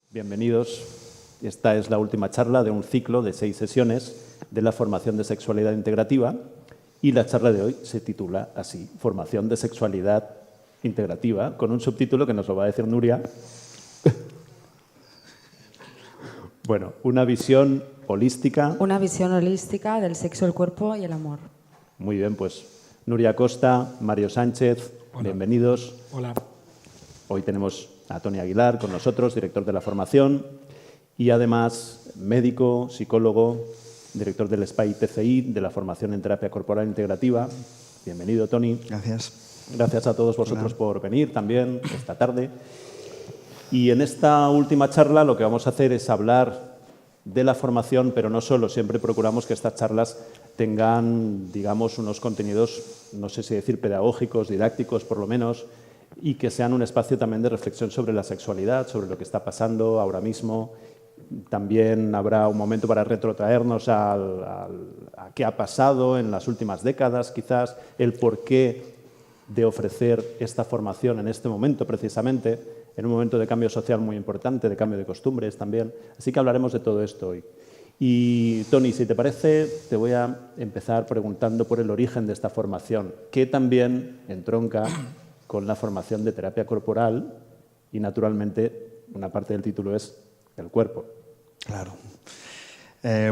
Bienvenidos. Esta es la última charla de un ciclo de 6 sesiones de la formación de sexualidad integrativa y la charla de hoy se titula así, Formación de sexualidad integrativa, con un subtítulo que nos lo va a decir Nuria. Bueno, una visión holística. Una visión holística del sexo, el cuerpo y el amor. Muy bien, pues Nuria Costa, Mario Sánchez, hola. Bienvenidos. Hola. Hoy tenemos a Tony Aguilar con nosotros, director de la formación, y además médico, psicólogo, director del SPA TCI, de la formación en terapia corporal integrativa. Bienvenido, Tony. Gracias. Gracias a todos vosotros por venir también esta tarde. Y en esta última charla lo que vamos a hacer es hablar de la formación, pero no solo, siempre procuramos que estas charlas tengan, digamos, unos contenidos, no sé si decir pedagógicos, didácticos por lo menos, y que sean un espacio también de reflexión sobre la sexualidad, sobre lo que está pasando ahora mismo. También habrá un momento para retrotraernos a qué ha pasado en las últimas décadas, quizás el porqué de ofrecer esta formación en este momento precisamente, en un momento de cambio social muy importante, de cambio de costumbres también. Así que hablaremos de todo esto hoy. Y, Tony, si te parece, te voy a empezar preguntando por el origen de esta formación, que también entronca con la formación de terapia corporal y, naturalmente, una parte del título es el cuerpo. Claro.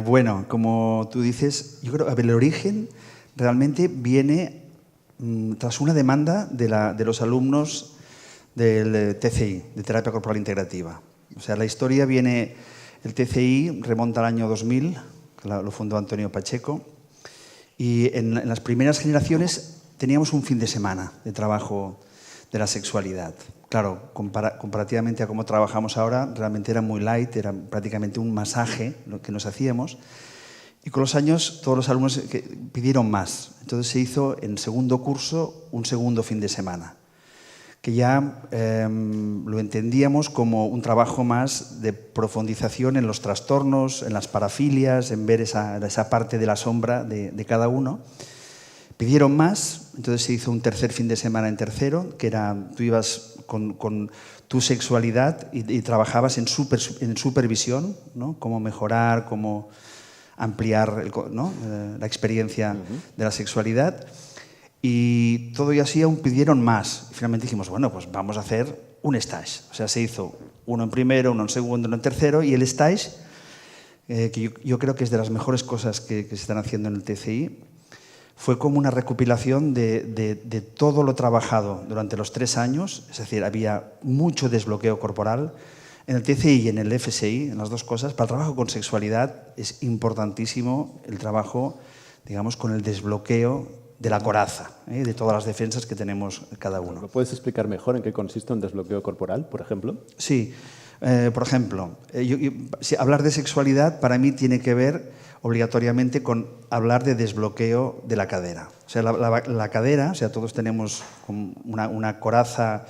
Bueno, como tú dices, yo creo que el origen realmente viene tras una demanda de los alumnos del TCI, de Terapia Corporal Integrativa. O sea, la historia viene, el TCI remonta al año 2000, que lo fundó Antonio Pacheco, y en las primeras generaciones teníamos un fin de semana de trabajo de la sexualidad. Claro, comparativamente a cómo trabajamos ahora, realmente era muy light, era prácticamente un masaje lo que nos hacíamos. Y con los años todos los alumnos pidieron más. Entonces se hizo en segundo curso un segundo fin de semana, que ya lo entendíamos como un trabajo más de profundización en los trastornos, en las parafilias, en ver esa parte de la sombra de cada uno. Pidieron más, entonces se hizo un tercer fin de semana en tercero, que era, tú ibas con tu sexualidad y trabajabas en supervisión, ¿no? Cómo mejorar, cómo ampliar la experiencia de la sexualidad. Y todo y así aún pidieron más. Y finalmente dijimos, bueno, pues vamos a hacer un stage. O sea, se hizo uno en primero, uno en segundo, uno en tercero, y el stage, que yo creo que es de las mejores cosas que se están haciendo en el TCI, fue como una recopilación de todo lo trabajado durante los 3 años, es decir, había mucho desbloqueo corporal. En el TCI y en el FSI, en las dos cosas, para el trabajo con sexualidad es importantísimo el trabajo, digamos, con el desbloqueo de la coraza, de todas las defensas que tenemos cada uno. ¿Lo puedes explicar mejor en qué consiste un desbloqueo corporal, por ejemplo? Sí, por ejemplo, hablar de sexualidad para mí tiene que ver obligatoriamente con hablar de desbloqueo de la cadera. O sea, la cadera, o sea, todos tenemos una coraza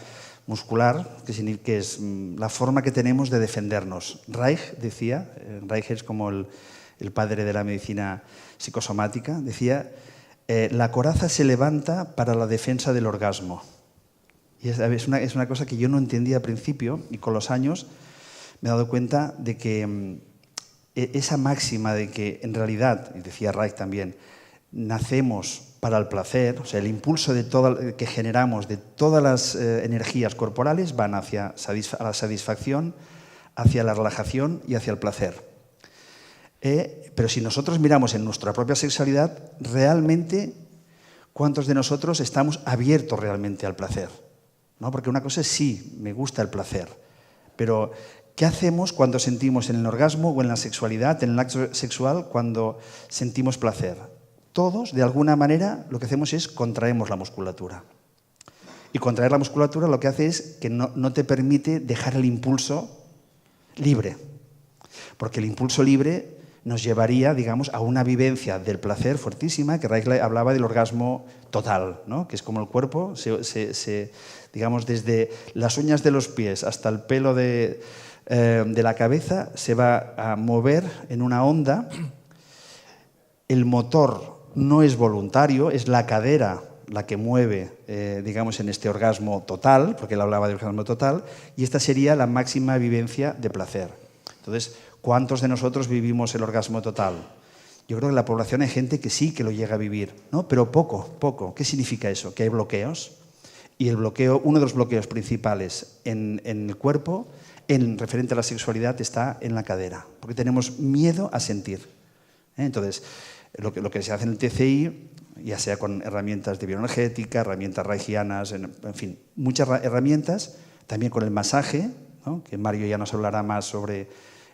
muscular, que es la forma que tenemos de defendernos. Reich decía, Reich es como el padre de la medicina psicosomática, decía, la coraza se levanta para la defensa del orgasmo. Y es una cosa que yo no entendía al principio, y con los años me he dado cuenta de que esa máxima de que en realidad, y decía Reich también, nacemos para el placer, o sea, el impulso que generamos de todas las energías corporales van hacia la satisfacción, hacia la relajación y hacia el placer. Pero si nosotros miramos en nuestra propia sexualidad, realmente, ¿cuántos de nosotros estamos abiertos realmente al placer? ¿No? Porque una cosa es sí, me gusta el placer, pero ¿qué hacemos cuando sentimos en el orgasmo o en la sexualidad, en el acto sexual, cuando sentimos placer? Todos, de alguna manera, lo que hacemos es contraemos la musculatura. Y contraer la musculatura lo que hace es que no te permite dejar el impulso libre. Porque el impulso libre nos llevaría, digamos, a una vivencia del placer fuertísima, que Reich hablaba del orgasmo total, ¿no? Que es como el cuerpo, digamos, desde las uñas de los pies hasta el pelo de la cabeza se va a mover en una onda. El motor no es voluntario, es la cadera la que mueve, digamos, en este orgasmo total, porque él hablaba de orgasmo total, y esta sería la máxima vivencia de placer. Entonces, ¿cuántos de nosotros vivimos el orgasmo total? Yo creo que en la población hay gente que sí que lo llega a vivir, ¿no? Pero poco. ¿Qué significa eso? Que hay bloqueos, y el bloqueo, uno de los bloqueos principales en el cuerpo, en referente a la sexualidad, está en la cadera, porque tenemos miedo a sentir. Entonces, lo que se hace en el TCI, ya sea con herramientas de bioenergética, herramientas reichianas, en fin, muchas herramientas, también con el masaje, ¿no? Que Mario ya nos hablará más sobre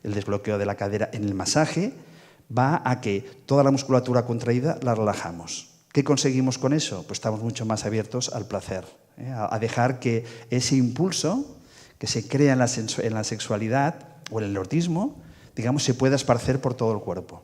el desbloqueo de la cadera en el masaje, va a que toda la musculatura contraída la relajamos. ¿Qué conseguimos con eso? Pues estamos mucho más abiertos al placer, a dejar que ese impulso que se crea en la sexualidad o en el erotismo, digamos, se pueda esparcer por todo el cuerpo.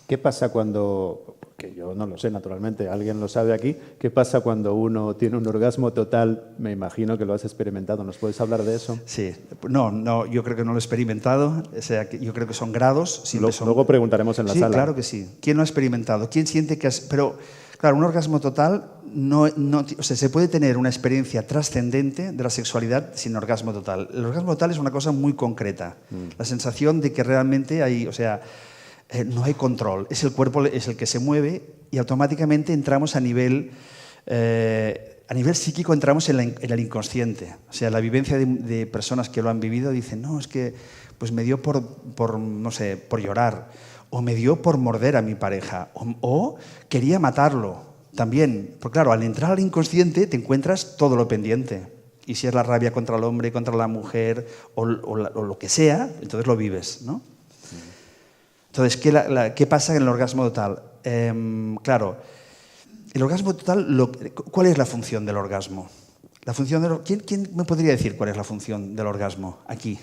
¿Qué pasa cuando, que yo no lo sé naturalmente, alguien lo sabe aquí, qué pasa cuando uno tiene un orgasmo total? Me imagino que lo has experimentado, ¿nos puedes hablar de eso? Sí, no, yo creo que no lo he experimentado, o sea, yo creo que son grados. Luego preguntaremos en la sala. Sí, claro que sí. ¿Quién lo ha experimentado? ¿Quién siente que Pero, claro, un orgasmo total, o sea, se puede tener una experiencia trascendente de la sexualidad sin orgasmo total. El orgasmo total es una cosa muy concreta, la sensación de que realmente hay, o sea, no hay control, es el cuerpo es el que se mueve y automáticamente entramos a nivel psíquico, entramos en el inconsciente. O sea, la vivencia de personas que lo han vivido dicen, no, es que pues me dio no sé, por llorar, o me dio por morder a mi pareja, o quería matarlo también. Porque claro, al entrar al inconsciente te encuentras todo lo pendiente. Y si es la rabia contra el hombre, contra la mujer, o lo que sea, entonces lo vives, ¿no? Entonces, ¿qué pasa en el orgasmo total? Claro, el orgasmo total, ¿cuál es la función del orgasmo? ¿Quién me podría decir cuál es la función del orgasmo aquí?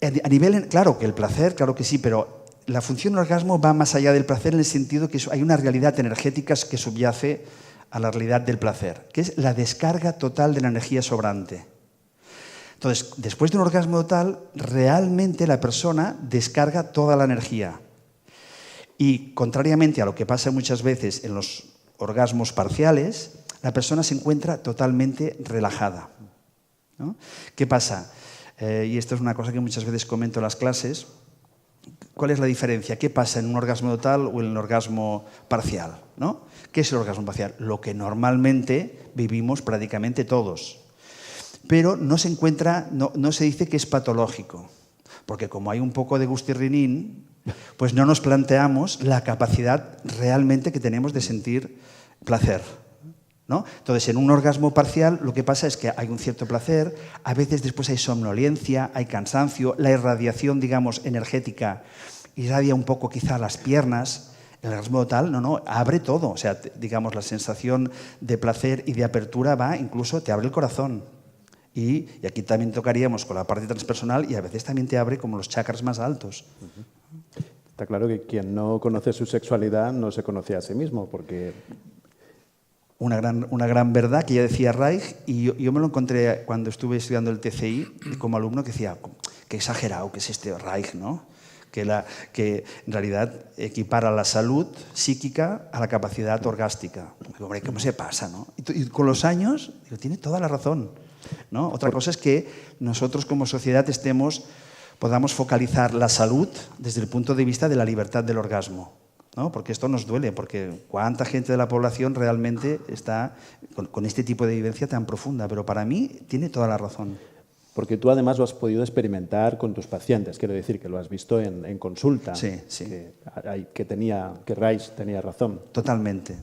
A nivel, claro que el placer, claro que sí, pero la función del orgasmo va más allá del placer en el sentido que hay una realidad energética que subyace a la realidad del placer, que es la descarga total de la energía sobrante. Entonces, después de un orgasmo total, realmente la persona descarga toda la energía. Y contrariamente a lo que pasa muchas veces en los orgasmos parciales, la persona se encuentra totalmente relajada, ¿no? ¿Qué pasa? Y esto es una cosa que muchas veces comento en las clases. ¿Cuál es la diferencia? ¿Qué pasa en un orgasmo total o en el orgasmo parcial, ¿no? ¿Qué es el orgasmo parcial? Lo que normalmente vivimos prácticamente todos. Pero no se dice que es patológico, porque como hay un poco de gustirrinín, pues no nos planteamos la capacidad realmente que tenemos de sentir placer, ¿no? Entonces, en un orgasmo parcial lo que pasa es que hay un cierto placer, a veces después hay somnolencia, hay cansancio, la irradiación, digamos, energética irradia un poco quizá las piernas. El orgasmo total, abre todo, o sea, digamos, la sensación de placer y de apertura incluso te abre el corazón. Y aquí también tocaríamos con la parte transpersonal y a veces también te abre como los chakras más altos. Está claro que quien no conoce su sexualidad no se conoce a sí mismo, porque... Una gran verdad que ya decía Reich, y yo me lo encontré cuando estuve estudiando el TCI como alumno, que decía, qué exagerado que es este Reich, ¿no? Que en realidad equipara la salud psíquica a la capacidad orgástica. Hombre, ¿cómo se pasa, no? Y con los años, tiene toda la razón, ¿no? Otra cosa es que nosotros como sociedad podamos focalizar la salud desde el punto de vista de la libertad del orgasmo, ¿no? Porque esto nos duele, porque cuánta gente de la población realmente está con este tipo de vivencia tan profunda, pero para mí tiene toda la razón. Porque tú además lo has podido experimentar con tus pacientes, quiero decir que lo has visto en consulta. Sí. Que Reich tenía razón. Totalmente.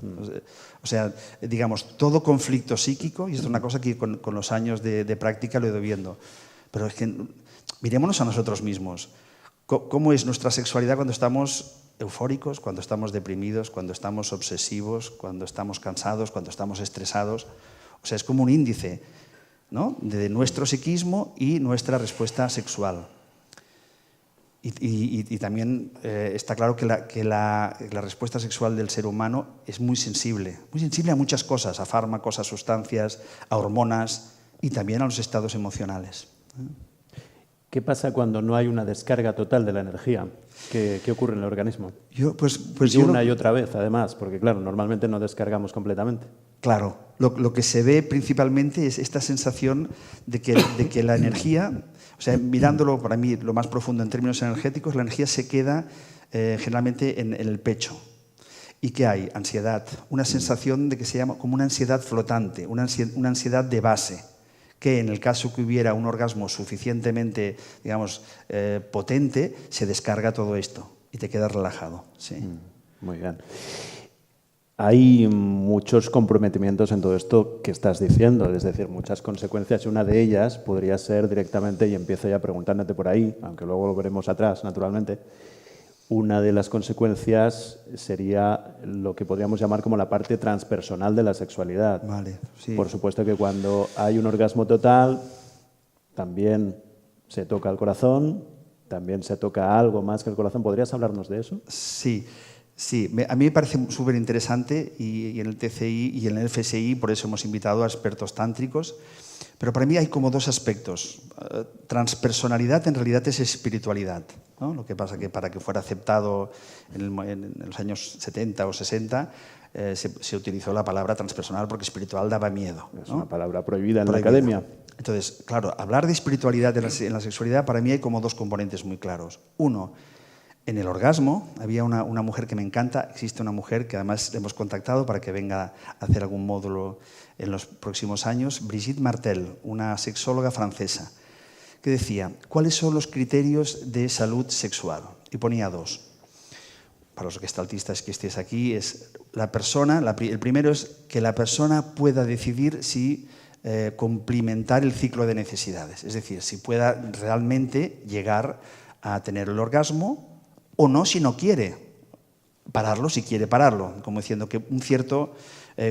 O sea, digamos, todo conflicto psíquico, y esto es una cosa que con los años de práctica lo he ido viendo, pero es que mirémonos a nosotros mismos. ¿Cómo es nuestra sexualidad cuando estamos eufóricos, cuando estamos deprimidos, cuando estamos obsesivos, cuando estamos cansados, cuando estamos estresados? O sea, es como un índice, ¿no?, de nuestro psiquismo y nuestra respuesta sexual. Y también está claro que la respuesta sexual del ser humano es muy sensible a muchas cosas, a fármacos, a sustancias, a hormonas y también a los estados emocionales. ¿Qué pasa cuando no hay una descarga total de la energía? ¿Qué ocurre en el organismo? Y otra vez, además, porque claro, normalmente no descargamos completamente. Claro, lo que se ve principalmente es esta sensación de que la energía, o sea, mirándolo para mí lo más profundo en términos energéticos, la energía se queda generalmente en el pecho. ¿Y qué hay? Ansiedad, una sensación de que se llama como una ansiedad flotante, una ansiedad de base, que en el caso que hubiera un orgasmo suficientemente, digamos, potente, se descarga todo esto y te quedas relajado. Sí. Muy bien. Hay muchos comprometimientos en todo esto que estás diciendo, es decir, muchas consecuencias, y una de ellas podría ser directamente, y empiezo ya preguntándote por ahí, aunque luego lo veremos atrás, naturalmente, una de las consecuencias sería lo que podríamos llamar como la parte transpersonal de la sexualidad. Vale, sí. Por supuesto que cuando hay un orgasmo total, también se toca el corazón, también se toca algo más que el corazón. ¿Podrías hablarnos de eso? Sí. Sí, a mí me parece súper interesante y en el TCI y en el FSI, por eso hemos invitado a expertos tántricos, pero para mí hay como dos aspectos. Transpersonalidad en realidad es espiritualidad, ¿no? Lo que pasa que para que fuera aceptado en los años 70 o 60 se utilizó la palabra transpersonal porque espiritual daba miedo, ¿no? Es una palabra prohibida en la academia. Entonces, claro, hablar de espiritualidad en la sexualidad para mí hay como dos componentes muy claros. Uno, en el orgasmo había una mujer que me encanta, existe una mujer que además hemos contactado para que venga a hacer algún módulo en los próximos años, Brigitte Martel, una sexóloga francesa, que decía, ¿cuáles son los criterios de salud sexual? Y ponía dos. Para los gestaltistas que estéis aquí, es la persona, el primero es que la persona pueda decidir si complementar el ciclo de necesidades, es decir, si pueda realmente llegar a tener el orgasmo o no si no quiere pararlo, si quiere pararlo, como diciendo que un cierto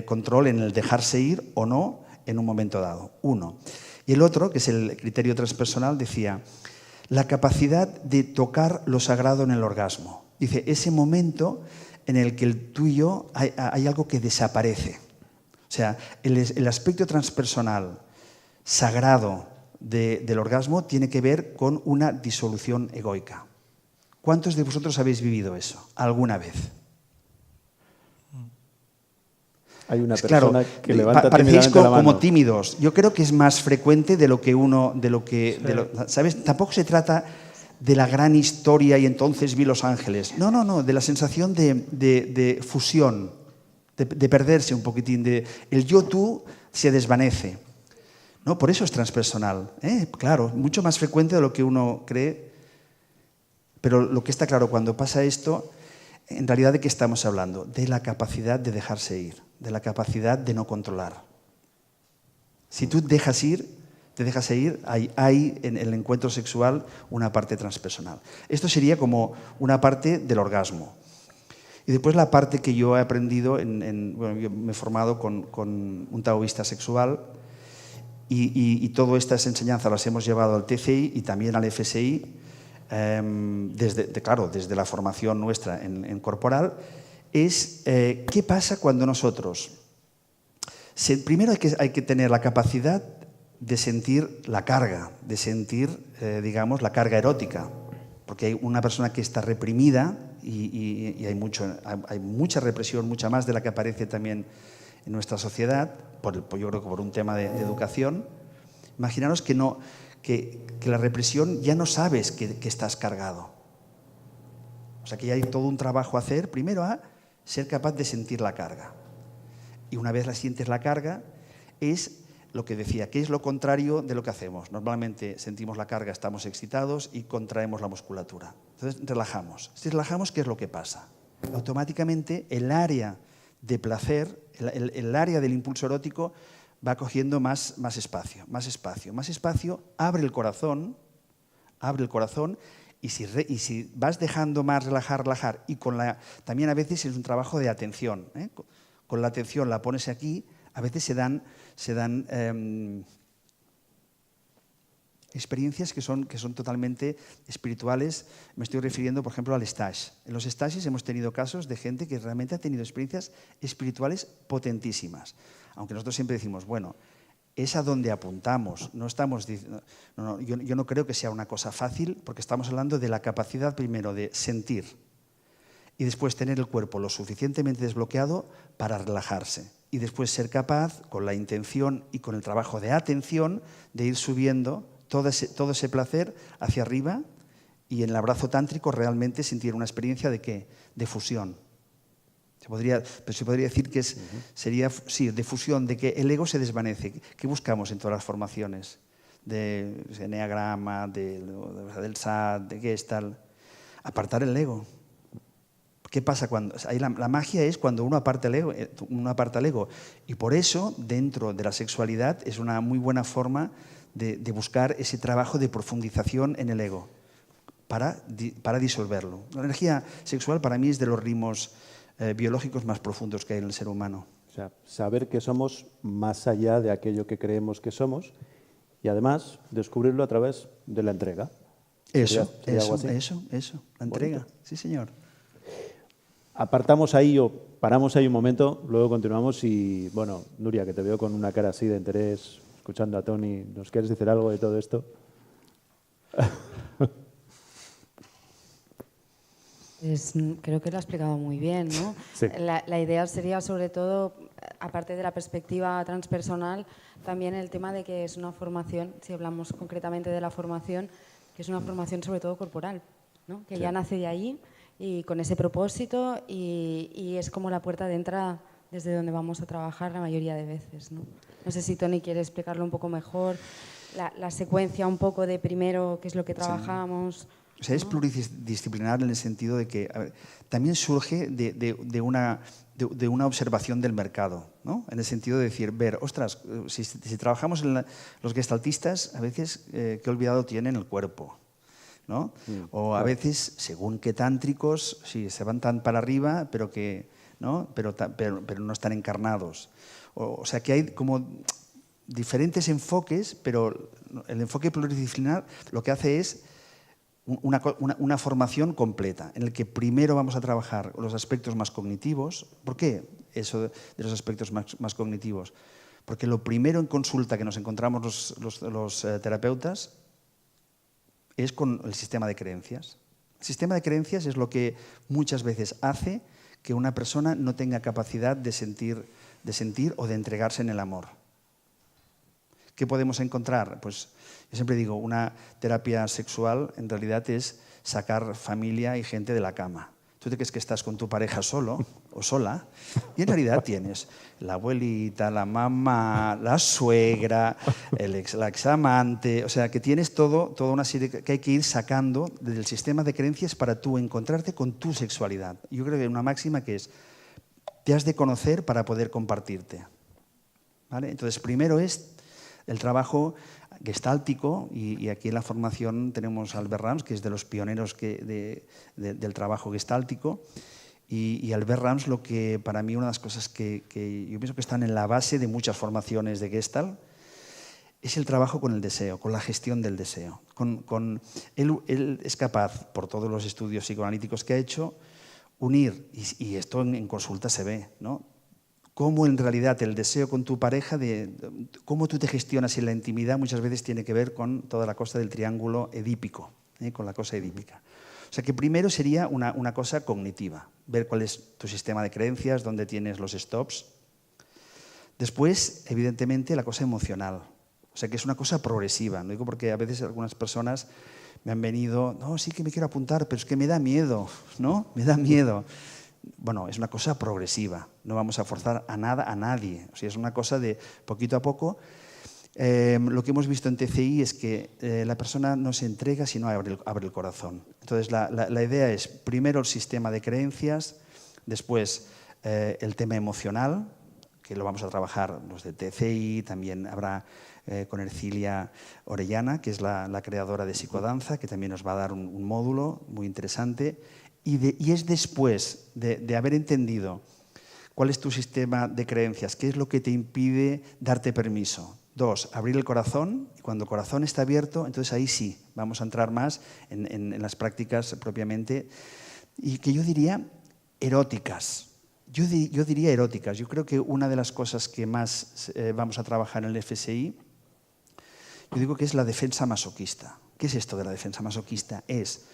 control en el dejarse ir o no en un momento dado. Uno. Y el otro, que es el criterio transpersonal, decía la capacidad de tocar lo sagrado en el orgasmo. Dice, ese momento en el que tú y yo hay algo que desaparece. O sea, el aspecto transpersonal sagrado del orgasmo tiene que ver con una disolución egoica. ¿Cuántos de vosotros habéis vivido eso alguna vez? Hay una persona que levanta parecéis tímidamente la mano. como tímidos. Yo creo que es más frecuente de lo que uno, ¿sabes? Tampoco se trata de la gran historia y entonces vi Los Ángeles. No, de la sensación de fusión, de perderse un poquitín, el yo-tú se desvanece. ¿No? Por eso es transpersonal. Claro, mucho más frecuente de lo que uno cree. Pero lo que está claro, cuando pasa esto, en realidad ¿de qué estamos hablando? De la capacidad de dejarse ir, de la capacidad de no controlar. Si tú te dejas ir, hay en el encuentro sexual una parte transpersonal. Esto sería como una parte del orgasmo. Y después la parte que yo he aprendido, bueno, yo me he formado con un taoísta sexual y todas estas enseñanzas las hemos llevado al TCI y también al FSI, desde la formación nuestra en corporal, es qué pasa cuando nosotros... Primero hay que tener la capacidad de sentir la carga, de sentir, digamos, la carga erótica, porque hay una persona que está reprimida y hay mucha represión, mucha más de la que aparece también en nuestra sociedad, yo creo que por un tema de educación. Imaginaros que la represión ya no sabes que estás cargado. O sea que ya hay todo un trabajo a hacer, primero a ser capaz de sentir la carga. Y una vez la sientes la carga, es lo que decía, que es lo contrario de lo que hacemos. Normalmente sentimos la carga, estamos excitados y contraemos la musculatura. Entonces relajamos. Si relajamos, ¿qué es lo que pasa? Automáticamente el área de placer, el área del impulso erótico va cogiendo más espacio, abre el corazón y si vas dejando más relajar y también a veces es un trabajo de atención, ¿eh? Con la atención la pones aquí, a veces se dan experiencias que son totalmente espirituales. Me estoy refiriendo, por ejemplo, al stage. En los stages hemos tenido casos de gente que realmente ha tenido experiencias espirituales potentísimas. Aunque nosotros siempre decimos, bueno, es a donde apuntamos. No estamos yo no creo que sea una cosa fácil, porque estamos hablando de la capacidad primero de sentir y después tener el cuerpo lo suficientemente desbloqueado para relajarse. Y después ser capaz, con la intención y con el trabajo de atención, de ir subiendo todo ese placer hacia arriba y en el abrazo tántrico realmente sentir una experiencia de ¿qué? De fusión. Se podría decir que sería de fusión, de que el ego se desvanece. ¿Qué buscamos en todas las formaciones? De Enneagrama, del SAT, de Gestalt. Apartar el ego. ¿Qué pasa cuando? Ahí la magia es cuando uno aparta el ego. Y por eso, dentro de la sexualidad, es una muy buena forma de buscar ese trabajo de profundización en el ego para disolverlo. La energía sexual para mí es de los ritmos biológicos más profundos que hay en el ser humano. O sea, saber que somos más allá de aquello que creemos que somos y además descubrirlo a través de la entrega. Eso, la entrega. Bonito. Sí, señor. Apartamos ahí o paramos ahí un momento, luego continuamos y, bueno, Nuria, que te veo con una cara así de interés, escuchando a Tony, ¿nos quieres decir algo de todo esto? Creo que lo ha explicado muy bien, ¿no? Sí. La idea sería, sobre todo, aparte de la perspectiva transpersonal, también el tema de que es una formación, si hablamos concretamente de la formación, que es una formación sobre todo corporal, ¿no? Que Sí. ya nace de allí y con ese propósito y es como la puerta de entrada desde donde vamos a trabajar la mayoría de veces, ¿no? No sé si Tony quiere explicarlo un poco mejor, la secuencia un poco de primero qué es lo que trabajamos. O sea, es pluridisciplinar en el sentido de que también surge de una observación del mercado, ¿no? En el sentido de decir, ostras, si trabajamos los gestaltistas, a veces qué olvidado tienen el cuerpo, ¿no? O a veces, según qué tántricos, sí, se van tan para arriba, pero no están encarnados. O sea, que hay como diferentes enfoques, pero el enfoque pluridisciplinar lo que hace es una formación completa, en el que primero vamos a trabajar los aspectos más cognitivos. ¿Por qué eso de los aspectos más cognitivos? Porque lo primero en consulta que nos encontramos los terapeutas es con el sistema de creencias. El sistema de creencias es lo que muchas veces hace que una persona no tenga capacidad de sentir o de entregarse en el amor. ¿Qué podemos encontrar? Pues yo siempre digo, una terapia sexual en realidad es sacar familia y gente de la cama. Tú te crees que estás con tu pareja solo o sola y en realidad tienes la abuelita, la mamá, la suegra, la examante, o sea que tienes toda una serie que hay que ir sacando del sistema de creencias para tú encontrarte con tu sexualidad. Yo creo que hay una máxima que es, te has de conocer para poder compartirte. ¿Vale? Entonces primero es el trabajo gestáltico, y aquí en la formación tenemos a Albert Rams, que es de los pioneros del trabajo gestáltico, y Albert Rams, lo que para mí una de las cosas que yo pienso que están en la base de muchas formaciones de Gestalt, es el trabajo con el deseo, con la gestión del deseo. Él es capaz, por todos los estudios psicoanalíticos que ha hecho, unir, y esto en consulta se ve, ¿no? Cómo en realidad el deseo con tu pareja, cómo tú te gestionas en la intimidad, muchas veces tiene que ver con toda la cosa del triángulo edípico, con la cosa edípica. O sea que primero sería una cosa cognitiva, ver cuál es tu sistema de creencias, dónde tienes los stops. Después, evidentemente, la cosa emocional. O sea que es una cosa progresiva. No digo porque a veces algunas personas me han venido, no, sí que me quiero apuntar, pero es que me da miedo, ¿no? Me da miedo. Bueno, es una cosa progresiva, no vamos a forzar a nadie, o sea, es una cosa de poquito a poco. Lo que hemos visto en TCI es que la persona no se entrega si no abre el corazón. Entonces, la idea es primero el sistema de creencias, después el tema emocional, que lo vamos a trabajar los de TCI, también habrá con Ercilia Orellana, que es la creadora de psicodanza, que también nos va a dar un módulo muy interesante. Y es después de haber entendido cuál es tu sistema de creencias, qué es lo que te impide darte permiso. 2, abrir el corazón. Y cuando el corazón está abierto, entonces ahí sí, vamos a entrar más en las prácticas propiamente, y que yo diría eróticas. yo diría eróticas. Yo creo que una de las cosas que más vamos a trabajar en el FSI, yo digo que es la defensa masoquista. ¿Qué es esto de la defensa masoquista? Es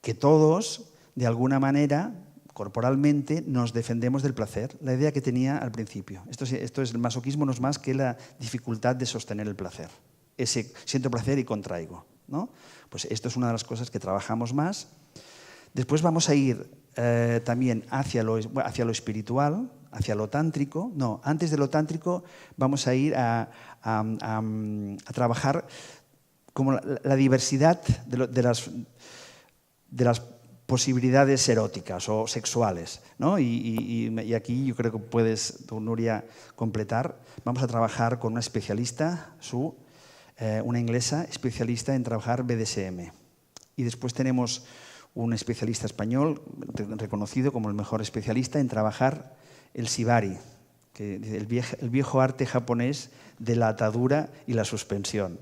que todos, de alguna manera, corporalmente, nos defendemos del placer. La idea que tenía al principio. Esto es, el masoquismo no es más que la dificultad de sostener el placer. Siento placer y contraigo, ¿no? Pues esto es una de las cosas que trabajamos más. Después vamos a ir también hacia lo espiritual, hacia lo tántrico. No, antes de lo tántrico vamos a ir a trabajar como la diversidad de las posibilidades eróticas o sexuales, ¿no? Y aquí yo creo que puedes, tú, Nuria, completar. Vamos a trabajar con una especialista, una inglesa especialista en trabajar BDSM. Y después tenemos un especialista español reconocido como el mejor especialista en trabajar el shibari, que el viejo arte japonés de la atadura y la suspensión,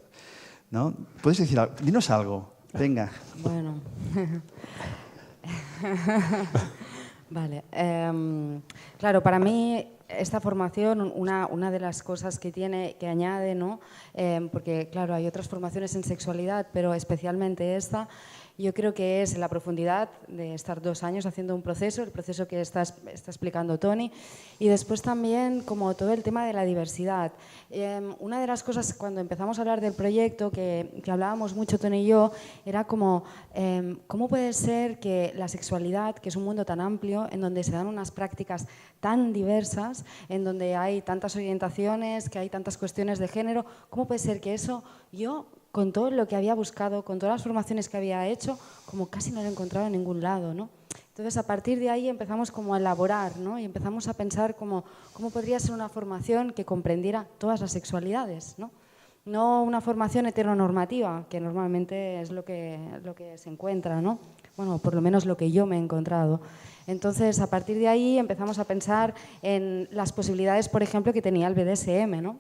¿no? ¿Puedes decir algo? Dinos algo, venga. Bueno, vale. Claro, para mí esta formación, una de las cosas que añade, ¿no? Porque claro, hay otras formaciones en sexualidad, pero especialmente esta, yo creo que es la profundidad de estar 2 años haciendo un proceso, el proceso que está explicando Tony, y después también como todo el tema de la diversidad. Una de las cosas cuando empezamos a hablar del proyecto, que hablábamos mucho Tony y yo, era como, ¿cómo puede ser que la sexualidad, que es un mundo tan amplio, en donde se dan unas prácticas tan diversas, en donde hay tantas orientaciones, que hay tantas cuestiones de género, cómo puede ser que eso yo, con todo lo que había buscado, con todas las formaciones que había hecho, como casi no lo he encontrado en ningún lado, ¿no? Entonces, a partir de ahí empezamos como a elaborar, ¿no? Y empezamos a pensar cómo podría ser una formación que comprendiera todas las sexualidades, ¿no? No una formación heteronormativa, que normalmente es lo que se encuentra, ¿no? Bueno, por lo menos lo que yo me he encontrado. Entonces, a partir de ahí empezamos a pensar en las posibilidades, por ejemplo, que tenía el BDSM, ¿no?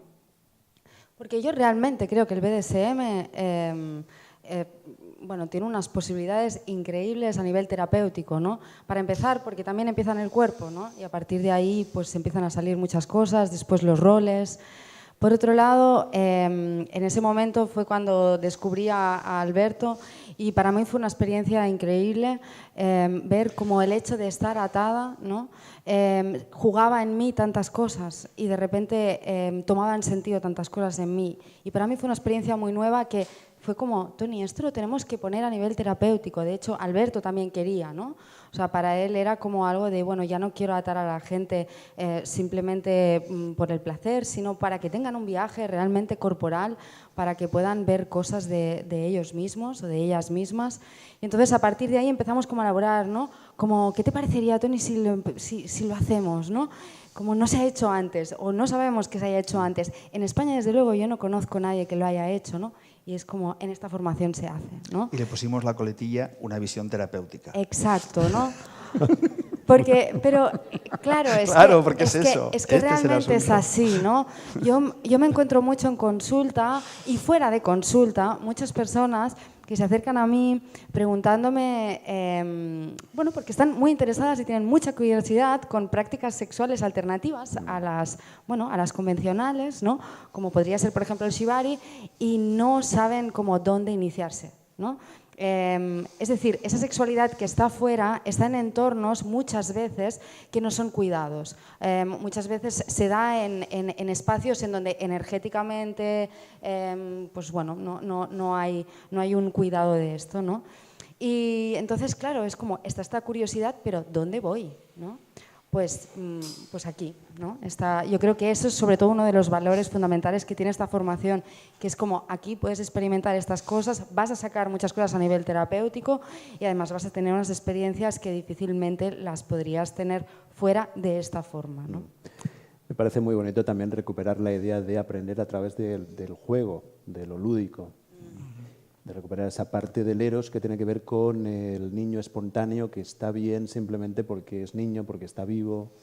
Porque yo realmente creo que el BDSM bueno, tiene unas posibilidades increíbles a nivel terapéutico, ¿no? Para empezar, porque también empieza en el cuerpo, ¿no? Y a partir de ahí pues empiezan a salir muchas cosas, después los roles. Por otro lado, en ese momento fue cuando descubrí a Alberto y para mí fue una experiencia increíble ver cómo el hecho de estar atada, ¿no? Jugaba en mí tantas cosas y de repente tomaban sentido tantas cosas en mí. Y para mí fue una experiencia muy nueva que fue como, Tony, esto lo tenemos que poner a nivel terapéutico. De hecho, Alberto también quería, ¿no? O sea, para él era como algo de, bueno, ya no quiero atar a la gente simplemente por el placer, sino para que tengan un viaje realmente corporal, para que puedan ver cosas de ellos mismos o de ellas mismas. Y entonces, a partir de ahí empezamos como a elaborar, ¿no? Como, ¿qué te parecería, Tony, si lo hacemos, ¿no? Como no se ha hecho antes o no sabemos que se haya hecho antes. En España, desde luego, yo no conozco a nadie que lo haya hecho, ¿no? Y es como en esta formación se hace, ¿no? Y le pusimos la coletilla, una visión terapéutica. Exacto, ¿no? Pero claro, es que realmente es así, ¿no? Yo me encuentro mucho en consulta y fuera de consulta, muchas personas que se acercan a mí preguntándome, bueno, porque están muy interesadas y tienen mucha curiosidad con prácticas sexuales alternativas a las convencionales, ¿no? Como podría ser, por ejemplo, el shibari, y no saben cómo dónde iniciarse, ¿no? Es decir, esa sexualidad que está afuera está en entornos muchas veces que no son cuidados. Muchas veces se da en espacios en donde energéticamente pues bueno, no hay un cuidado de esto, ¿no? Y entonces, claro, es como esta curiosidad, pero ¿dónde voy? ¿No? Pues aquí, ¿no? Yo creo que eso es sobre todo uno de los valores fundamentales que tiene esta formación, que es como aquí puedes experimentar estas cosas, vas a sacar muchas cosas a nivel terapéutico y además vas a tener unas experiencias que difícilmente las podrías tener fuera de esta forma, ¿no? Me parece muy bonito también recuperar la idea de aprender a través del juego, de lo lúdico, de recuperar esa parte del eros que tiene que ver con el niño espontáneo que está bien simplemente porque es niño, porque está vivo.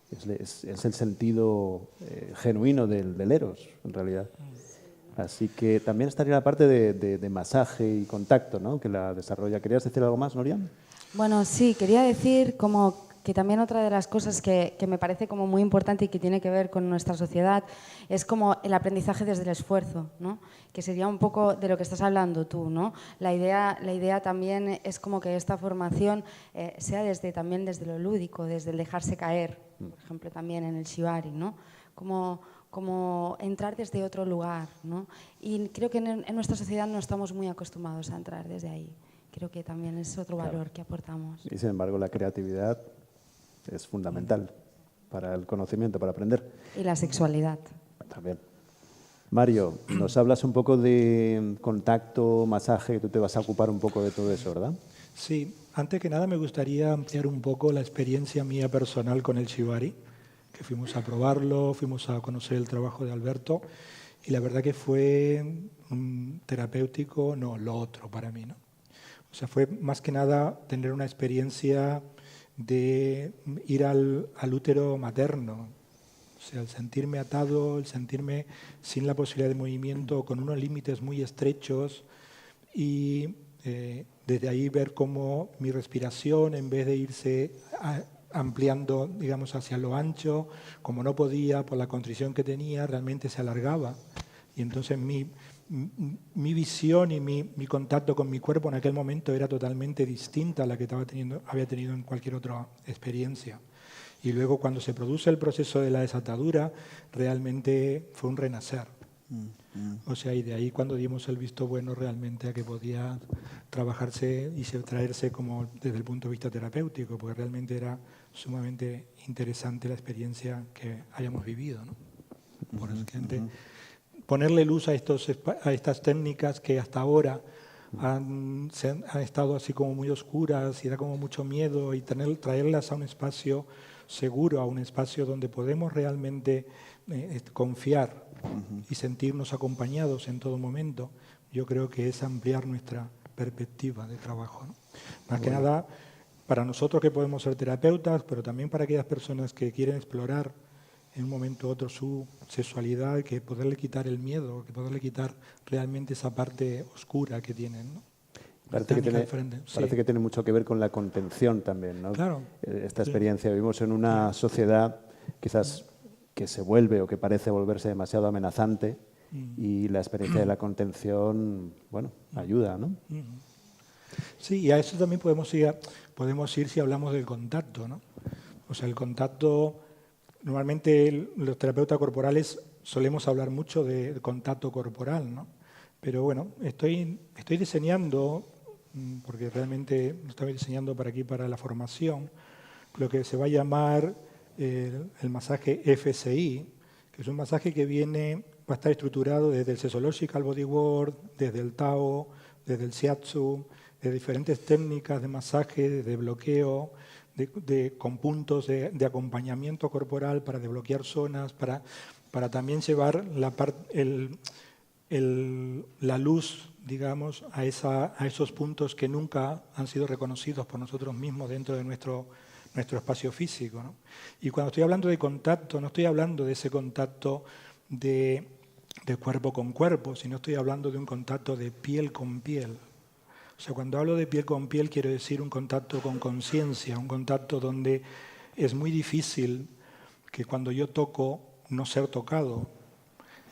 Es el sentido genuino del eros, en realidad. Así que también estaría la parte de masaje y contacto, ¿no? Que la desarrolla. ¿Querías decir algo más, Norian? Bueno, sí, quería decir como que también otra de las cosas que me parece como muy importante y que tiene que ver con nuestra sociedad es como el aprendizaje desde el esfuerzo, ¿no? Que sería un poco de lo que estás hablando tú, ¿no? La idea también es como que esta formación sea también desde lo lúdico, desde el dejarse caer, por ejemplo, también en el shibari, ¿no? Como entrar desde otro lugar, ¿no? Y creo que en nuestra sociedad no estamos muy acostumbrados a entrar desde ahí. Creo que también es otro valor que aportamos. Y sin embargo, la creatividad es fundamental para el conocimiento, para aprender. Y la sexualidad. También. Mario, nos hablas un poco de contacto, masaje, tú te vas a ocupar un poco de todo eso, ¿verdad? Sí, antes que nada me gustaría ampliar un poco la experiencia mía personal con el shibari, que fuimos a probarlo, fuimos a conocer el trabajo de Alberto y la verdad que fue terapéutico, no, lo otro para mí, ¿no? O sea, fue más que nada tener una experiencia de ir al útero materno, o sea, el sentirme atado, el sentirme sin la posibilidad de movimiento, con unos límites muy estrechos y desde ahí ver cómo mi respiración, en vez de irse ampliando, digamos, hacia lo ancho, como no podía, por la contrición que tenía, realmente se alargaba. Y entonces mi visión y mi contacto con mi cuerpo en aquel momento era totalmente distinta a la que había tenido en cualquier otra experiencia. Y luego cuando se produce el proceso de la desatadura, realmente fue un renacer. O sea, y de ahí cuando dimos el visto bueno realmente a que podía trabajarse y traerse como desde el punto de vista terapéutico, porque realmente era sumamente interesante la experiencia que hayamos vivido, ¿no? Por eso, ponerle luz a estas técnicas que hasta ahora han estado así como muy oscuras y da como mucho miedo, y traerlas a un espacio seguro, a un espacio donde podemos realmente confiar y sentirnos acompañados en todo momento, yo creo que es ampliar nuestra perspectiva de trabajo, ¿no? Más que nada para nosotros que podemos ser terapeutas, pero también para aquellas personas que quieren explorar en un momento u otro su sexualidad, que poderle quitar el miedo, que poderle quitar realmente esa parte oscura que tienen, ¿no? Parece que tiene mucho que ver con la contención también, ¿no? Claro. Esta experiencia. Vivimos en una sociedad quizás que se vuelve o que parece volverse demasiado amenazante y la experiencia de la contención, bueno, ayuda, ¿no? Sí, y a eso también podemos ir si hablamos del contacto, ¿no? O sea, el contacto, normalmente los terapeutas corporales solemos hablar mucho de contacto corporal, ¿no? Pero bueno, estoy diseñando, porque realmente estoy diseñando para aquí, para la formación, lo que se va a llamar el masaje FSI, que es un masaje que va a estar estructurado desde el Sexological Bodywork, desde el Tao, desde el Shiatsu, de diferentes técnicas de masaje, de bloqueo, con puntos de acompañamiento corporal para desbloquear zonas, para también llevar la luz, digamos, a esos puntos que nunca han sido reconocidos por nosotros mismos dentro de nuestro espacio físico, ¿no? Y cuando estoy hablando de contacto, no estoy hablando de ese contacto de cuerpo con cuerpo, sino estoy hablando de un contacto de piel con piel. O sea, cuando hablo de piel con piel quiero decir un contacto con conciencia, un contacto donde es muy difícil que cuando yo toco no ser tocado.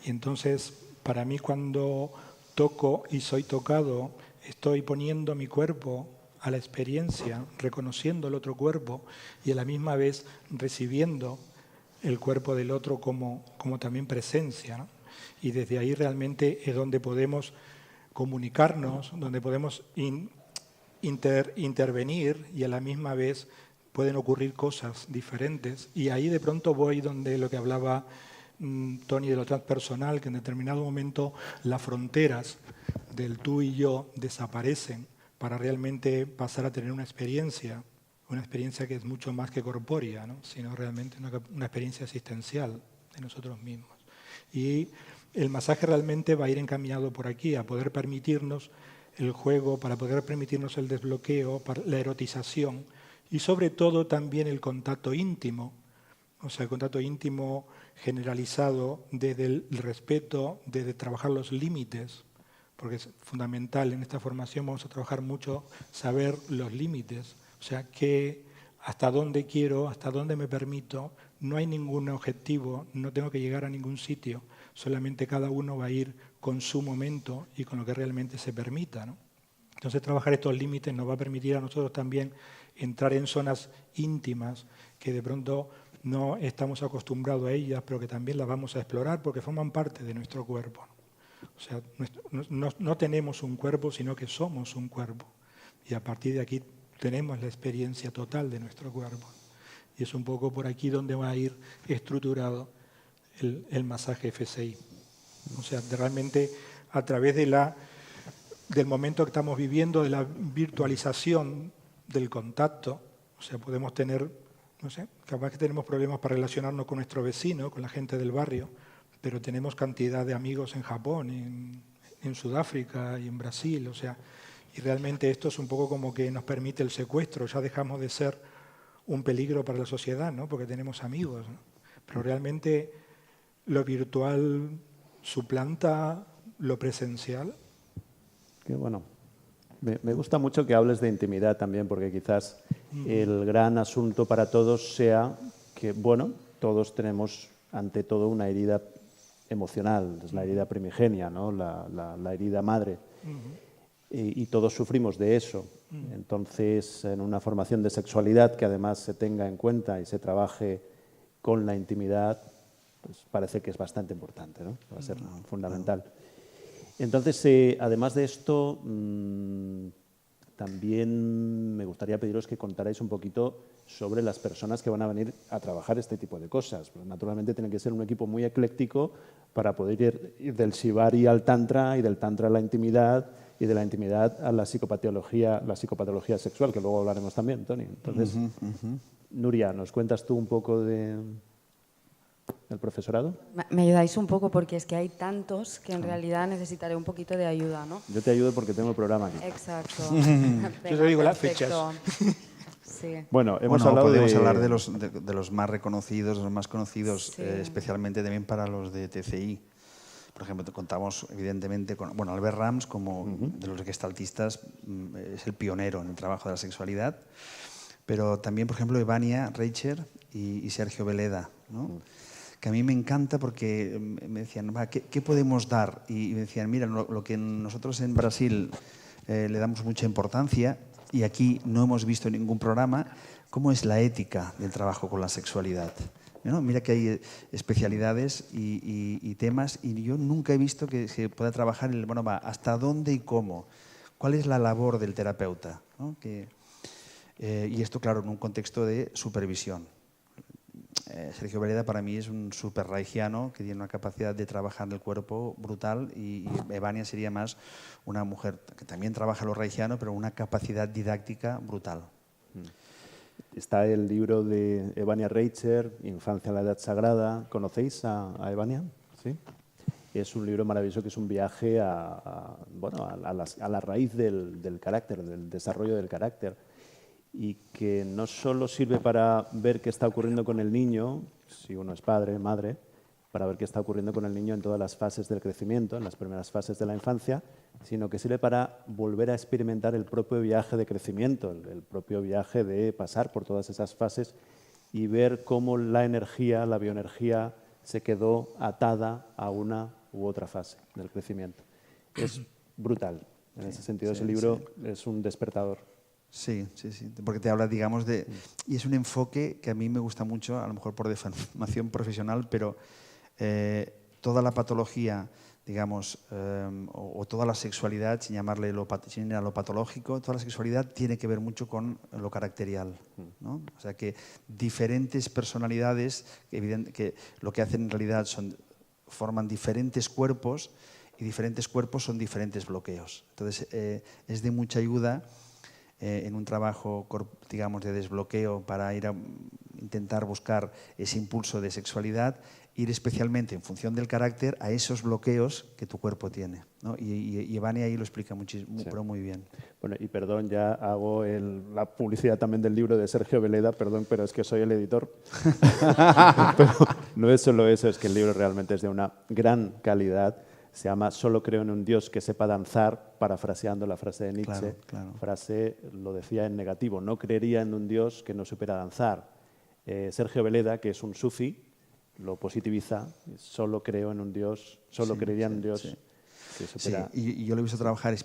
Y entonces, para mí cuando toco y soy tocado, estoy poniendo mi cuerpo a la experiencia, reconociendo el otro cuerpo y a la misma vez recibiendo el cuerpo del otro como también presencia, ¿no? Y desde ahí realmente es donde podemos comunicarnos, donde podemos intervenir y a la misma vez pueden ocurrir cosas diferentes. Y ahí de pronto voy donde lo que hablaba Tony de lo transpersonal, que en determinado momento las fronteras del tú y yo desaparecen para realmente pasar a tener una experiencia que es mucho más que corpórea, ¿no? Sino realmente una experiencia existencial de nosotros mismos. Y el masaje realmente va a ir encaminado por aquí, a poder permitirnos el juego, para poder permitirnos el desbloqueo, la erotización y sobre todo también el contacto íntimo, o sea, el contacto íntimo generalizado desde el respeto, desde trabajar los límites, porque es fundamental en esta formación, vamos a trabajar mucho saber los límites, o sea, hasta dónde quiero, hasta dónde me permito, no hay ningún objetivo, no tengo que llegar a ningún sitio, solamente cada uno va a ir con su momento y con lo que realmente se permita, ¿no? Entonces trabajar estos límites nos va a permitir a nosotros también entrar en zonas íntimas que de pronto no estamos acostumbrados a ellas, pero que también las vamos a explorar porque forman parte de nuestro cuerpo. O sea, no tenemos un cuerpo, sino que somos un cuerpo. Y a partir de aquí tenemos la experiencia total de nuestro cuerpo. Y es un poco por aquí donde va a ir estructurado el masaje FSI. O sea, realmente a través del momento que estamos viviendo, de la virtualización del contacto, o sea, podemos tener, no sé, capaz que tenemos problemas para relacionarnos con nuestro vecino, con la gente del barrio, pero tenemos cantidad de amigos en Japón, en Sudáfrica y en Brasil, o sea, y realmente esto es un poco como que nos permite el secuestro, ya dejamos de ser un peligro para la sociedad, ¿no? Porque tenemos amigos, ¿no? Pero realmente lo virtual suplanta lo presencial. Qué bueno. Me gusta mucho que hables de intimidad también, porque quizás el gran asunto para todos sea que, bueno, todos tenemos ante todo una herida emocional, es la herida primigenia, ¿no? la herida madre. Y todos sufrimos de eso. Entonces, en una formación de sexualidad que además se tenga en cuenta y se trabaje con la intimidad, pues parece que es bastante importante, ¿no? Va a ser fundamental. Entonces, además de esto, también me gustaría pediros que contarais un poquito sobre las personas que van a venir a trabajar este tipo de cosas. Pues, naturalmente tiene que ser un equipo muy ecléctico para poder ir del Shibari al Tantra y del Tantra a la intimidad y de la intimidad a la psicopatología sexual, que luego hablaremos también, Toni. Entonces, Nuria, ¿nos cuentas tú un poco del profesorado? Me ayudáis un poco porque es que hay tantos que en realidad necesitaré un poquito de ayuda, ¿no? Yo te ayudo porque tengo el programa aquí. Exacto. Yo te digo las fechas. Sí. Bueno, Podemos hablar de los más reconocidos, los más conocidos, Sí. especialmente también para los de TCI. Por ejemplo, contamos evidentemente con Albert Rams, como de los gestaltistas, es el pionero en el trabajo de la sexualidad, pero también, por ejemplo, Evania Reicher y Sergio Veleda, ¿no? Que a mí me encanta porque me decían, ¿qué podemos dar? Y me decían, mira, lo que nosotros en Brasil le damos mucha importancia y aquí no hemos visto ningún programa, ¿cómo es la ética del trabajo con la sexualidad? ¿No? Mira que hay especialidades y temas y yo nunca he visto que se pueda trabajar en hasta dónde y cómo, cuál es la labor del terapeuta, ¿no? Y esto, claro, en un contexto de supervisión. Sergio Veleda para mí es un super reichiano que tiene una capacidad de trabajar en el cuerpo brutal y Evania sería más una mujer que también trabaja lo reichiano, pero una capacidad didáctica brutal. Está el libro de Evania Reicher, Infancia en la Edad Sagrada. ¿Conocéis a Evania? ¿Sí? Es un libro maravilloso que es un viaje a la raíz del carácter, del desarrollo del carácter, y que no solo sirve para ver qué está ocurriendo con el niño, si uno es padre, madre, para ver qué está ocurriendo con el niño en todas las fases del crecimiento, en las primeras fases de la infancia, sino que sirve para volver a experimentar el propio viaje de crecimiento, el propio viaje de pasar por todas esas fases y ver cómo la energía, la bioenergía, se quedó atada a una u otra fase del crecimiento. Es brutal. En ese sentido, ese libro es un despertador. Sí, porque te habla, digamos, y es un enfoque que a mí me gusta mucho, a lo mejor por deformación profesional, pero toda la patología, digamos, o toda la sexualidad, sin llamarle lo patológico, toda la sexualidad tiene que ver mucho con lo caracterial, ¿no? O sea que diferentes personalidades, que lo que hacen en realidad forman diferentes cuerpos y diferentes cuerpos son diferentes bloqueos. Entonces, es de mucha ayuda en un trabajo, digamos, de desbloqueo para ir a intentar buscar ese impulso de sexualidad, ir especialmente en función del carácter a esos bloqueos que tu cuerpo tiene, ¿no? Y Evania ahí lo explica pero muy bien. Bueno, y perdón, ya hago la publicidad también del libro de Sergio Veleda, perdón, pero es que soy el editor. Pero no es solo eso, es que el libro realmente es de una gran calidad. Se llama Solo creo en un Dios que sepa danzar, parafraseando la frase de Nietzsche. Claro, claro. Frase lo decía en negativo, no creería en un Dios que no supiera danzar. Sergio Veleda, que es un sufi, lo positiviza, solo creo en un Dios, solo Sí, creería en sí, un Dios sí. que Sí, supera. y yo lo he visto trabajar,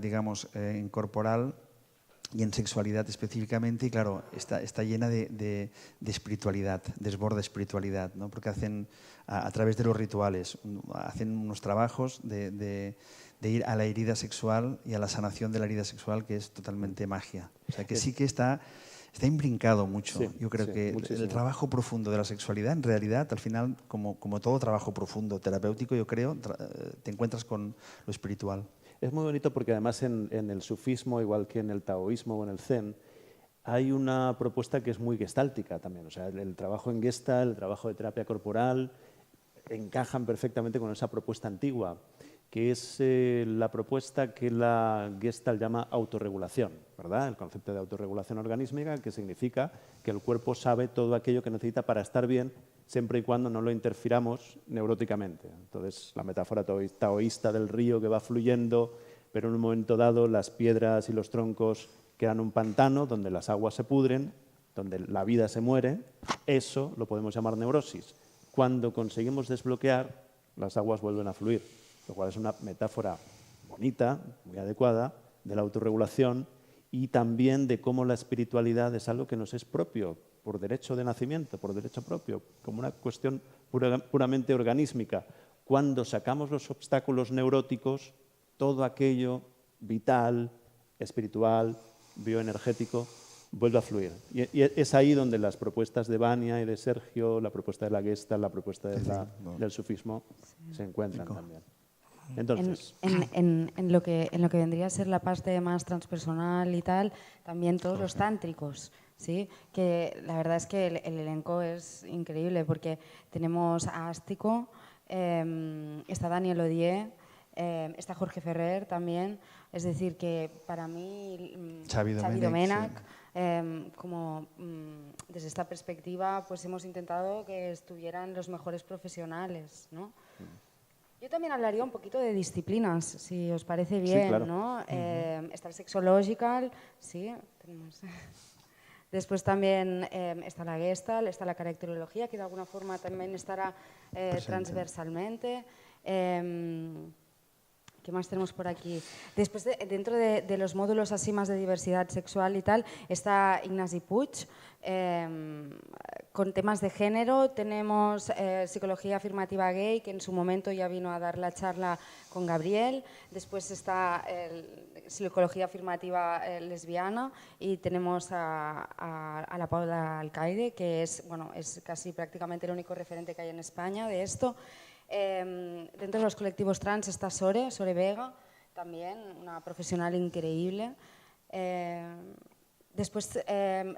digamos, en corporal y en sexualidad específicamente, y claro, está llena de espiritualidad, desborda espiritualidad, ¿no? Porque hacen, a través de los rituales, hacen unos trabajos de ir a la herida sexual y a la sanación de la herida sexual, que es totalmente magia. O sea, que sí que está imbrincado mucho. Sí, Yo creo sí, que muchísimo. el trabajo profundo de la sexualidad, en realidad, al final, como todo trabajo profundo, terapéutico, yo creo, te encuentras con lo espiritual. Es muy bonito porque además en el sufismo, igual que en el taoísmo o en el zen, hay una propuesta que es muy gestáltica también. O sea, el trabajo en Gestalt, el trabajo de terapia corporal, encajan perfectamente con esa propuesta antigua, que es la propuesta que la Gestalt llama autorregulación, ¿verdad? El concepto de autorregulación organísmica, que significa que el cuerpo sabe todo aquello que necesita para estar bien, siempre y cuando no lo interfiramos neuróticamente. Entonces, la metáfora taoísta del río que va fluyendo, pero en un momento dado las piedras y los troncos quedan un pantano donde las aguas se pudren, donde la vida se muere, eso lo podemos llamar neurosis. Cuando conseguimos desbloquear, las aguas vuelven a fluir, lo cual es una metáfora bonita, muy adecuada, de la autorregulación y también de cómo la espiritualidad es algo que nos es propio, por derecho de nacimiento, por derecho propio, como una cuestión puramente organísmica. Cuando sacamos los obstáculos neuróticos, todo aquello vital, espiritual, bioenergético, vuelve a fluir. Y es ahí donde las propuestas de Vania y de Sergio, la propuesta de la Gestalt, la propuesta del sufismo, se encuentran también. Entonces, en lo que vendría a ser la parte más transpersonal y tal, también todos los tántricos, ¿sí? Que la verdad es que el elenco es increíble porque tenemos a Ástico, está Daniel Odier, está Jorge Ferrer también, es decir, que para mí Xavi Domènech, sí. como desde esta perspectiva pues hemos intentado que estuvieran los mejores profesionales, ¿no? Yo también hablaría un poquito de disciplinas, si os parece bien, claro. ¿no? Está el Sexological, sí, tenemos. Después también está la Gestalt, está la caracterología, que de alguna forma también estará transversalmente. ¿Qué más tenemos por aquí? Después, dentro de los módulos así más de diversidad sexual y tal, está Ignasi Puig. Con temas de género tenemos psicología afirmativa gay, que en su momento ya vino a dar la charla con Gabriel. Después está psicología afirmativa lesbiana y tenemos a la Paula Alcaide, que es casi prácticamente el único referente que hay en España de esto. Dentro de los colectivos trans está Sore Vega, también una profesional increíble. Después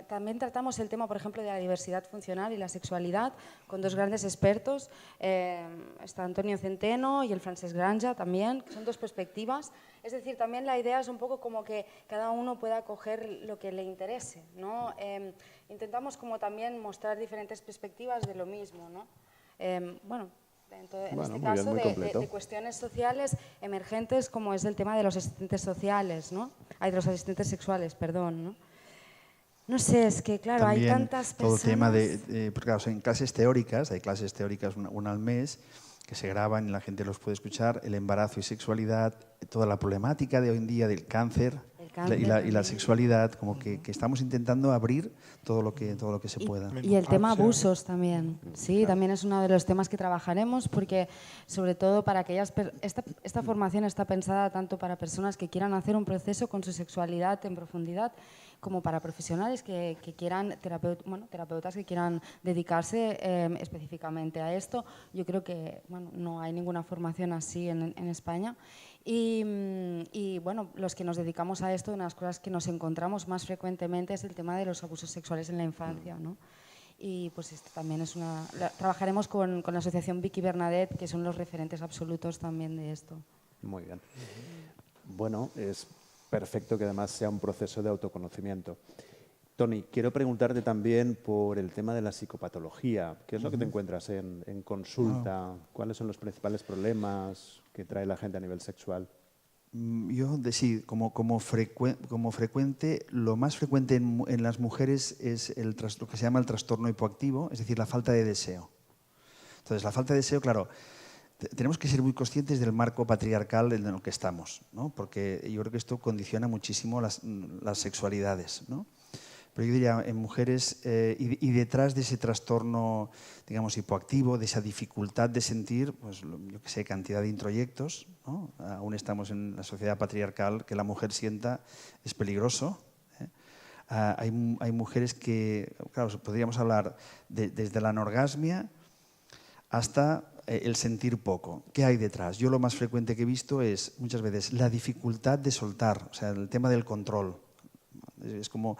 también tratamos el tema, por ejemplo, de la diversidad funcional y la sexualidad con dos grandes expertos. Está Antonio Centeno y el Francesc Granja también, que son dos perspectivas. Es decir, también la idea es un poco como que cada uno pueda coger lo que le interese, ¿no? Intentamos como también mostrar diferentes perspectivas de lo mismo, ¿no? En este caso de cuestiones sociales emergentes como es el tema de los asistentes sociales, ¿no? De los asistentes sexuales, perdón, ¿no? No sé, es que claro, también hay tantas personas. todo tema porque claro, en clases teóricas, hay clases teóricas una al mes que se graban y la gente los puede escuchar, el embarazo y sexualidad, toda la problemática de hoy en día del cáncer y la sexualidad, como que estamos intentando abrir todo lo que se pueda. Y el tema abusos también, sí, claro. También es uno de los temas que trabajaremos porque sobre todo para aquellas, esta formación está pensada tanto para personas que quieran hacer un proceso con su sexualidad en profundidad como para profesionales que quieran, terapeutas que quieran dedicarse específicamente a esto. Yo creo que no hay ninguna formación así en España. Y bueno, los que nos dedicamos a esto, una de las cosas que nos encontramos más frecuentemente es el tema de los abusos sexuales en la infancia, ¿no? Y pues esto también es trabajaremos con la asociación Vicky Bernadette, que son los referentes absolutos también de esto. Muy bien. Bueno, es perfecto que además sea un proceso de autoconocimiento. Tony, quiero preguntarte también por el tema de la psicopatología. ¿Qué es lo que te encuentras en consulta? ¿Cuáles son los principales problemas que trae la gente a nivel sexual? Yo, sí, como frecuente, lo más frecuente en las mujeres es lo que se llama el trastorno hipoactivo, es decir, la falta de deseo. Entonces, la falta de deseo, claro, tenemos que ser muy conscientes del marco patriarcal en el que estamos, ¿no? Porque yo creo que esto condiciona muchísimo las sexualidades, ¿no? Pero yo diría, en mujeres, y detrás de ese trastorno, digamos, hipoactivo, de esa dificultad de sentir, pues yo qué sé, cantidad de introyectos, ¿no? Aún estamos en la sociedad patriarcal, que la mujer sienta es peligroso. Hay mujeres que, claro, podríamos hablar desde la anorgasmia hasta el sentir poco. ¿Qué hay detrás? Yo lo más frecuente que he visto es, muchas veces, la dificultad de soltar, o sea, el tema del control. Es como,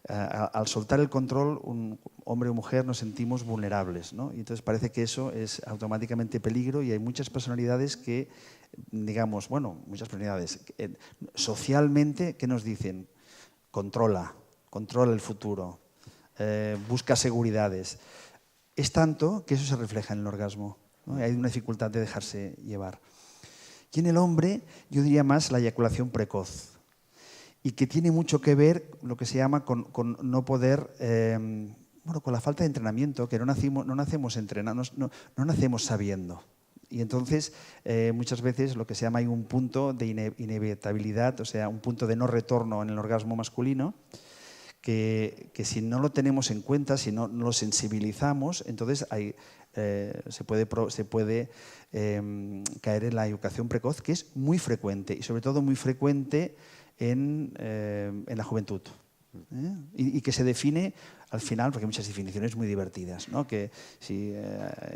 al soltar el control, un hombre o mujer nos sentimos vulnerables, ¿no? Y entonces parece que eso es automáticamente peligro y hay muchas personalidades que, digamos, bueno, muchas personalidades, socialmente, ¿qué nos dicen? Controla el futuro, busca seguridades. Es tanto que eso se refleja en el orgasmo, ¿no? Hay una dificultad de dejarse llevar. Y en el hombre, yo diría más la eyaculación precoz, y que tiene mucho que ver lo que se llama con no poder, bueno, con la falta de entrenamiento, que no nacemos entrenados, no nacemos sabiendo. Y entonces, muchas veces lo que se llama hay un punto de inevitabilidad, o sea, un punto de no retorno en el orgasmo masculino, que si no lo tenemos en cuenta, si no lo sensibilizamos, entonces se puede caer en la eyaculación precoz, que es muy frecuente y sobre todo muy frecuente en la juventud. Y que se define al final, porque hay muchas definiciones muy divertidas, ¿no? Que si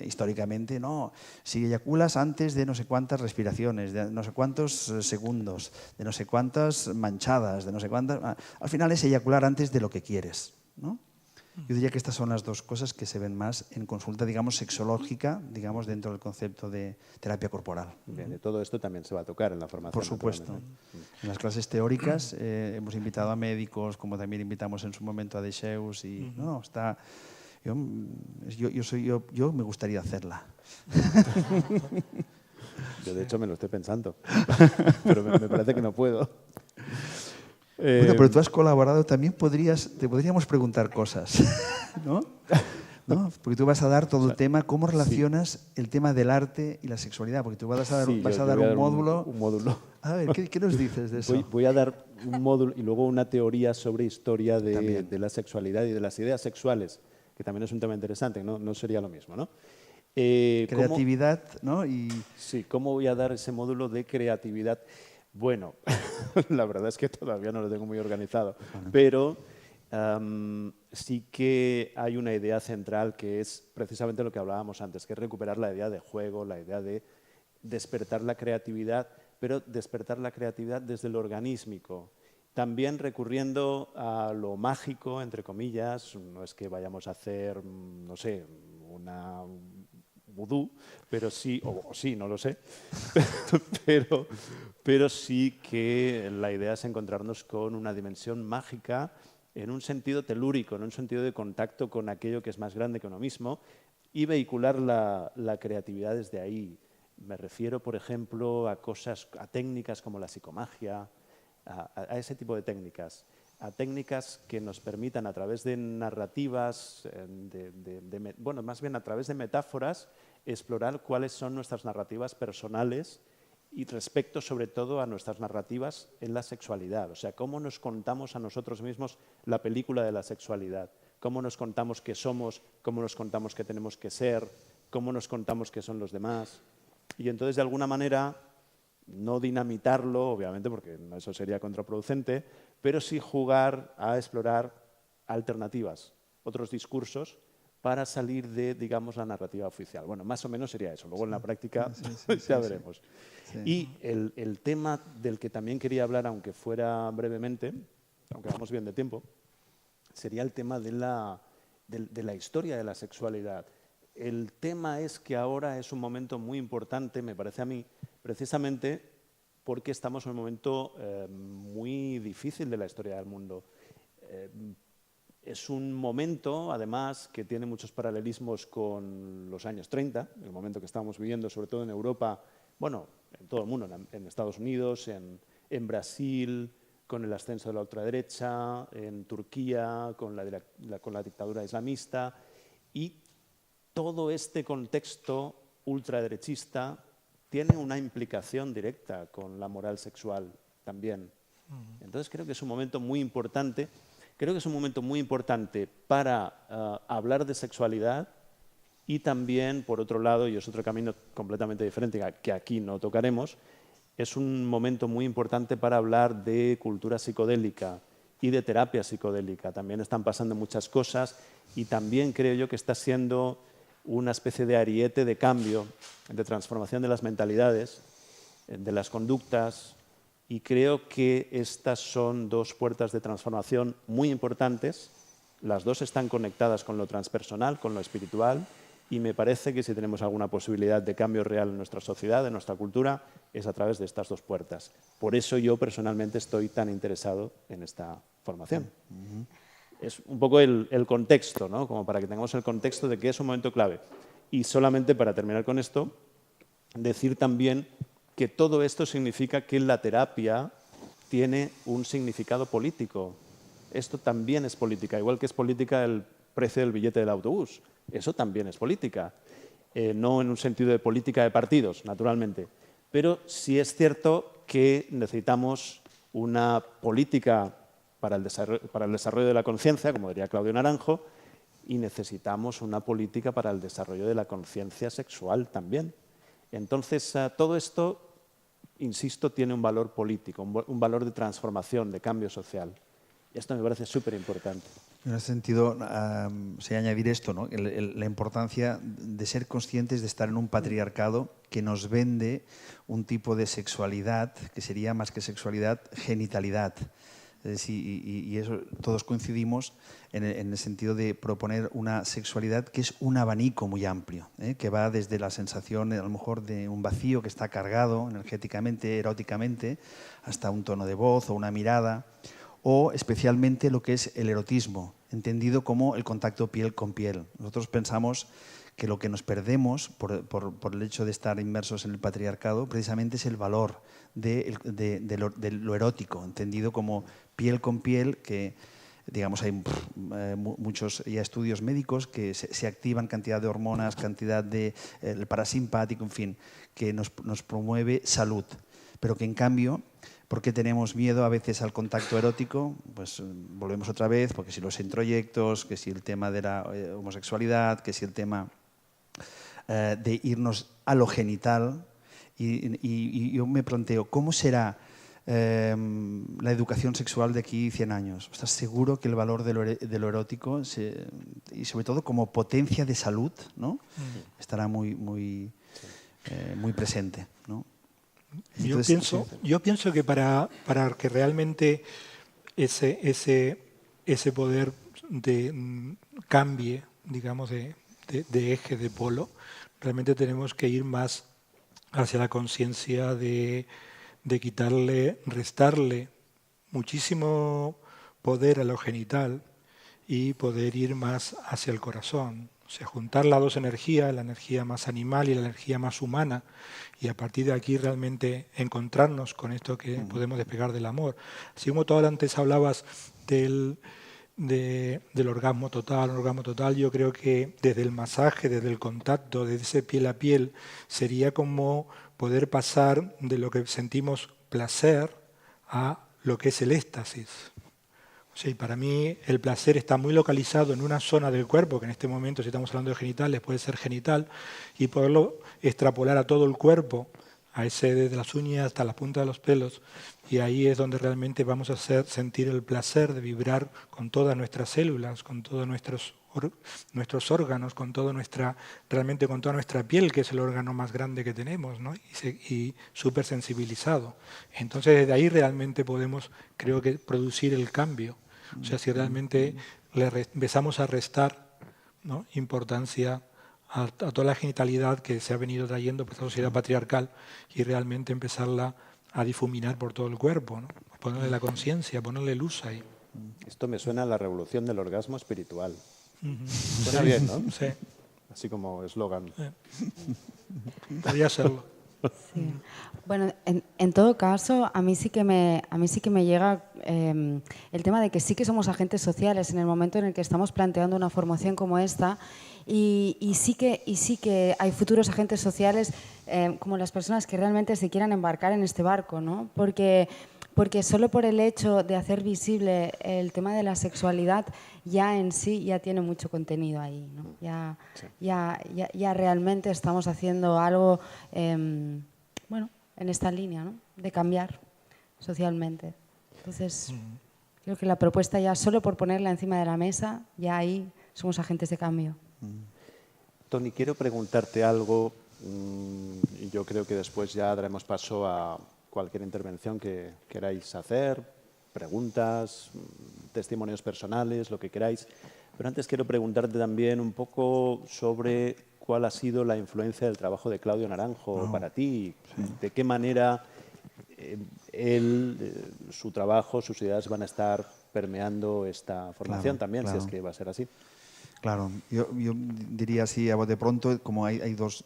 históricamente, no, si eyaculas antes de no sé cuántas respiraciones, de no sé cuántos segundos, de no sé cuántas manchadas, de no sé cuántas, al final es eyacular antes de lo que quieres, ¿no? Yo diría que estas son las dos cosas que se ven más en consulta, digamos, sexológica, digamos, dentro del concepto de terapia corporal. Bien, y todo esto también se va a tocar en la formación. Por supuesto. En las clases teóricas hemos invitado a médicos, como también invitamos en su momento a Deixeus, y no, está... Yo me gustaría hacerla. Yo, de hecho, me lo estoy pensando, pero me parece que no puedo. Bueno, pero tú has colaborado, también te podríamos preguntar cosas, ¿no? ¿No? Porque tú vas a dar todo el tema, ¿cómo relacionas el tema del arte y la sexualidad? Porque tú vas a dar, un módulo. Un módulo. A ver, ¿qué nos dices de eso? Voy a dar un módulo y luego una teoría sobre historia de la sexualidad y de las ideas sexuales, que también es un tema interesante, no sería lo mismo, ¿no? Creatividad, ¿no? Sí, ¿cómo voy a dar ese módulo de creatividad? Bueno, la verdad es que todavía no lo tengo muy organizado, pero sí que hay una idea central que es precisamente lo que hablábamos antes, que es recuperar la idea de juego, la idea de despertar la creatividad, pero despertar la creatividad desde lo organísmico. También recurriendo a lo mágico, entre comillas, no es que vayamos a hacer, no sé, una vudú, pero sí, o sí, no lo sé, pero sí que la idea es encontrarnos con una dimensión mágica en un sentido telúrico, en un sentido de contacto con aquello que es más grande que uno mismo y vehicular la creatividad desde ahí. Me refiero, por ejemplo, a técnicas como la psicomagia, a ese tipo de técnicas, a técnicas que nos permitan a través de narrativas, bueno, más bien a través de metáforas, explorar cuáles son nuestras narrativas personales y respecto sobre todo a nuestras narrativas en la sexualidad. O sea, cómo nos contamos a nosotros mismos la película de la sexualidad, cómo nos contamos qué somos, cómo nos contamos qué tenemos que ser, cómo nos contamos qué son los demás. Y entonces, de alguna manera, no dinamitarlo, obviamente, porque eso sería contraproducente, pero sí jugar a explorar alternativas, otros discursos, para salir de, digamos, la narrativa oficial. Bueno, más o menos sería eso. Luego en la práctica ya veremos. Sí. Y el tema del que también quería hablar, aunque fuera brevemente, aunque vamos bien de tiempo, sería el tema de la historia de la sexualidad. El tema es que ahora es un momento muy importante, me parece a mí, precisamente porque estamos en un momento muy difícil de la historia del mundo. Es un momento, además, que tiene muchos paralelismos con los años 30, el momento que estamos viviendo, sobre todo en Europa, bueno, en todo el mundo, en Estados Unidos, en Brasil, con el ascenso de la ultraderecha, en Turquía, con la dictadura islamista, y todo este contexto ultraderechista tiene una implicación directa con la moral sexual también. Entonces creo que es un momento muy importante. Creo que es un momento muy importante para hablar de sexualidad y también, por otro lado, y es otro camino completamente diferente que aquí no tocaremos, es un momento muy importante para hablar de cultura psicodélica y de terapia psicodélica. También están pasando muchas cosas y también creo yo que está siendo una especie de ariete de cambio, de transformación de las mentalidades, de las conductas, y creo que estas son dos puertas de transformación muy importantes. Las dos están conectadas con lo transpersonal, con lo espiritual, y me parece que si tenemos alguna posibilidad de cambio real en nuestra sociedad, en nuestra cultura, es a través de estas dos puertas. Por eso yo personalmente estoy tan interesado en esta formación. Es un poco el contexto, ¿no? Como para que tengamos el contexto de que es un momento clave. Y solamente para terminar con esto, decir también que todo esto significa que la terapia tiene un significado político. Esto también es política, igual que es política el precio del billete del autobús. Eso también es política. No en un sentido de política de partidos, naturalmente. Pero sí es cierto que necesitamos una política para el desarrollo de la conciencia, como diría Claudio Naranjo, y necesitamos una política para el desarrollo de la conciencia sexual también. Entonces, todo esto, insisto, tiene un valor político, un valor de transformación, de cambio social. Esto me parece súper importante. En ese sentido, añadir esto, ¿no? La importancia de ser conscientes de estar en un patriarcado que nos vende un tipo de sexualidad que sería más que sexualidad, genitalidad. Es decir, y eso todos coincidimos en el sentido de proponer una sexualidad que es un abanico muy amplio, que va desde la sensación a lo mejor de un vacío que está cargado energéticamente, eróticamente, hasta un tono de voz o una mirada, o especialmente lo que es el erotismo, entendido como el contacto piel con piel. Nosotros pensamos que lo que nos perdemos por el hecho de estar inmersos en el patriarcado precisamente es el valor de lo erótico, entendido como piel con piel, que digamos hay muchos ya estudios médicos que se activan cantidad de hormonas, cantidad de el parasimpático, en fin, que nos promueve salud, pero que en cambio, ¿por qué tenemos miedo a veces al contacto erótico? Pues volvemos otra vez, porque si los introyectos, que si el tema de la homosexualidad, que si el tema de irnos a lo genital, y yo me planteo, ¿cómo será la educación sexual de aquí 100 años? ¿Estás seguro que el valor de lo erótico, y sobre todo como potencia de salud, ¿no? Estará muy presente, ¿no? Entonces, yo pienso que para que realmente ese poder cambie, digamos, de eje, de polo, realmente tenemos que ir más hacia la conciencia de restarle muchísimo poder a lo genital y poder ir más hacia el corazón. O sea, juntar las dos energías, la energía más animal y la energía más humana, y a partir de aquí realmente encontrarnos con esto que podemos despegar del amor. Así como tú antes hablabas del orgasmo total, yo creo que desde el masaje, desde el contacto, desde ese piel a piel, sería como poder pasar de lo que sentimos placer a lo que es el éxtasis. Sí, para mí el placer está muy localizado en una zona del cuerpo, que en este momento, si estamos hablando de genitales, puede ser genital, y poderlo extrapolar a todo el cuerpo, a ese desde las uñas hasta la punta de los pelos, y ahí es donde realmente vamos a sentir el placer de vibrar con todas nuestras células, con todos nuestros órganos, realmente con toda nuestra piel, que es el órgano más grande que tenemos, ¿no? Y súper sensibilizado. Entonces desde ahí realmente podemos, creo que, producir el cambio. O sea, si realmente empezamos a restar, ¿no?, importancia a toda la genitalidad que se ha venido trayendo por esta sociedad patriarcal, y realmente empezarla a difuminar por todo el cuerpo, ¿no? Ponerle la conciencia, ponerle luz ahí. Esto me suena a la revolución del orgasmo espiritual. Suena bien, ¿no? Sí, Así como eslogan. podría serlo. Sí. Bueno, en todo caso, a mí sí que me llega el tema de que sí que somos agentes sociales en el momento en el que estamos planteando una formación como esta y sí que hay futuros agentes sociales como las personas que realmente se quieran embarcar en este barco, ¿no? Porque solo por el hecho de hacer visible el tema de la sexualidad ya en sí ya tiene mucho contenido ahí, ¿no? Ya realmente estamos haciendo algo, bueno, en esta línea, ¿no? De cambiar socialmente. Entonces, creo que la propuesta ya solo por ponerla encima de la mesa, ya ahí somos agentes de cambio. Tony, quiero preguntarte algo y yo creo que después ya daremos paso a cualquier intervención que queráis hacer, preguntas, testimonios personales, lo que queráis. Pero antes quiero preguntarte también un poco sobre cuál ha sido la influencia del trabajo de Claudio Naranjo para ti. Sí. ¿De qué manera su trabajo, sus ideas van a estar permeando esta formación también, si es que va a ser así? Claro, yo diría así a bote pronto, como hay dos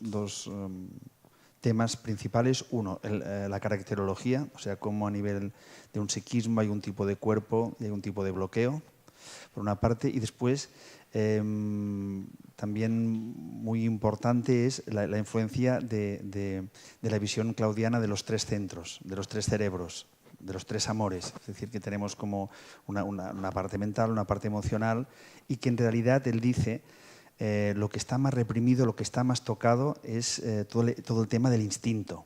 temas principales. Uno, la caracterología, o sea, cómo a nivel de un psiquismo hay un tipo de cuerpo y hay un tipo de bloqueo, por una parte, y después también muy importante es la influencia de la visión claudiana de los tres centros, de los tres cerebros, de los tres amores. Es decir, que tenemos como una parte mental, una parte emocional, y que en realidad él dice lo que está más reprimido, lo que está más tocado es todo el tema del instinto.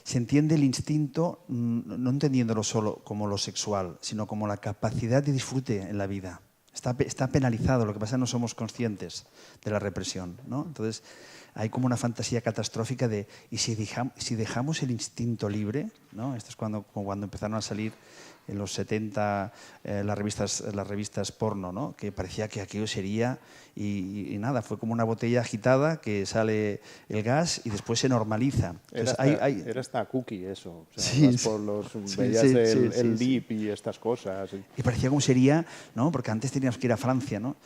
Se entiende el instinto no entendiéndolo solo como lo sexual, sino como la capacidad de disfrute en la vida. Está penalizado, lo que pasa es que no somos conscientes de la represión, ¿no? Entonces, hay como una fantasía catastrófica de ¿y si dejamos el instinto libre? ¿No? Esto es como cuando empezaron a salir en los 70 las revistas porno, ¿no? Que parecía que aquello sería y nada, fue como una botella agitada que sale el gas y después se normaliza. Entonces, era hasta cookie eso. O sea, sí, veías el dip y estas cosas. Y parecía como sería, ¿no? Porque antes teníamos que ir a Francia, ¿no?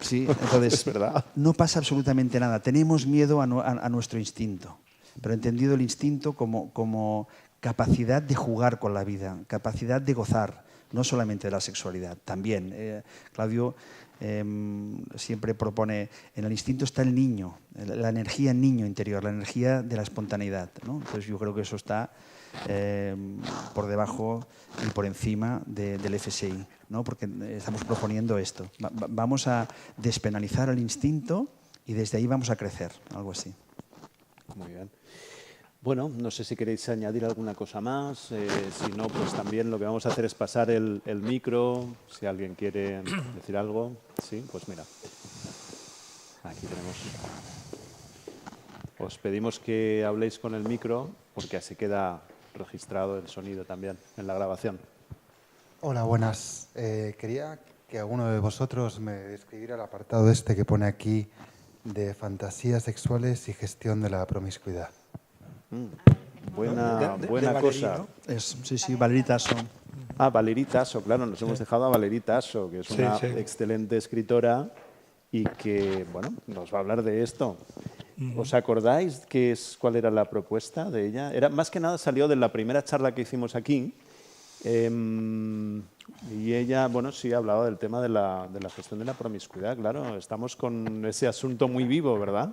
Sí, entonces es verdad. No pasa absolutamente nada. Tenemos miedo a nuestro instinto, pero entendido el instinto como capacidad de jugar con la vida, capacidad de gozar, no solamente de la sexualidad, también. Claudio siempre propone, en el instinto está el niño, la energía niño interior, la energía de la espontaneidad, ¿no? Entonces yo creo que eso está por debajo y por encima del FSI, ¿no? Porque estamos proponiendo esto. Vamos a despenalizar el instinto y desde ahí vamos a crecer, algo así. Muy bien. Bueno, no sé si queréis añadir alguna cosa más. Si no, pues también lo que vamos a hacer es pasar el micro. Si alguien quiere decir algo. Sí, pues mira. Aquí tenemos. Os pedimos que habléis con el micro porque así queda registrado el sonido también en la grabación. Hola, buenas. Quería que alguno de vosotros me describiera el apartado este que pone aquí de fantasías sexuales y gestión de la promiscuidad. Buena de cosa. Valerí, ¿no? Sí, Valerí Tasso. Valerí Tasso, claro, nos hemos dejado a Valerí Tasso, que es una excelente escritora y que, bueno, nos va a hablar de esto. ¿Os acordáis cuál era la propuesta de ella? Más que nada salió de la primera charla que hicimos aquí y ella, bueno, sí hablaba del tema de la gestión de la promiscuidad, claro. Estamos con ese asunto muy vivo, ¿verdad?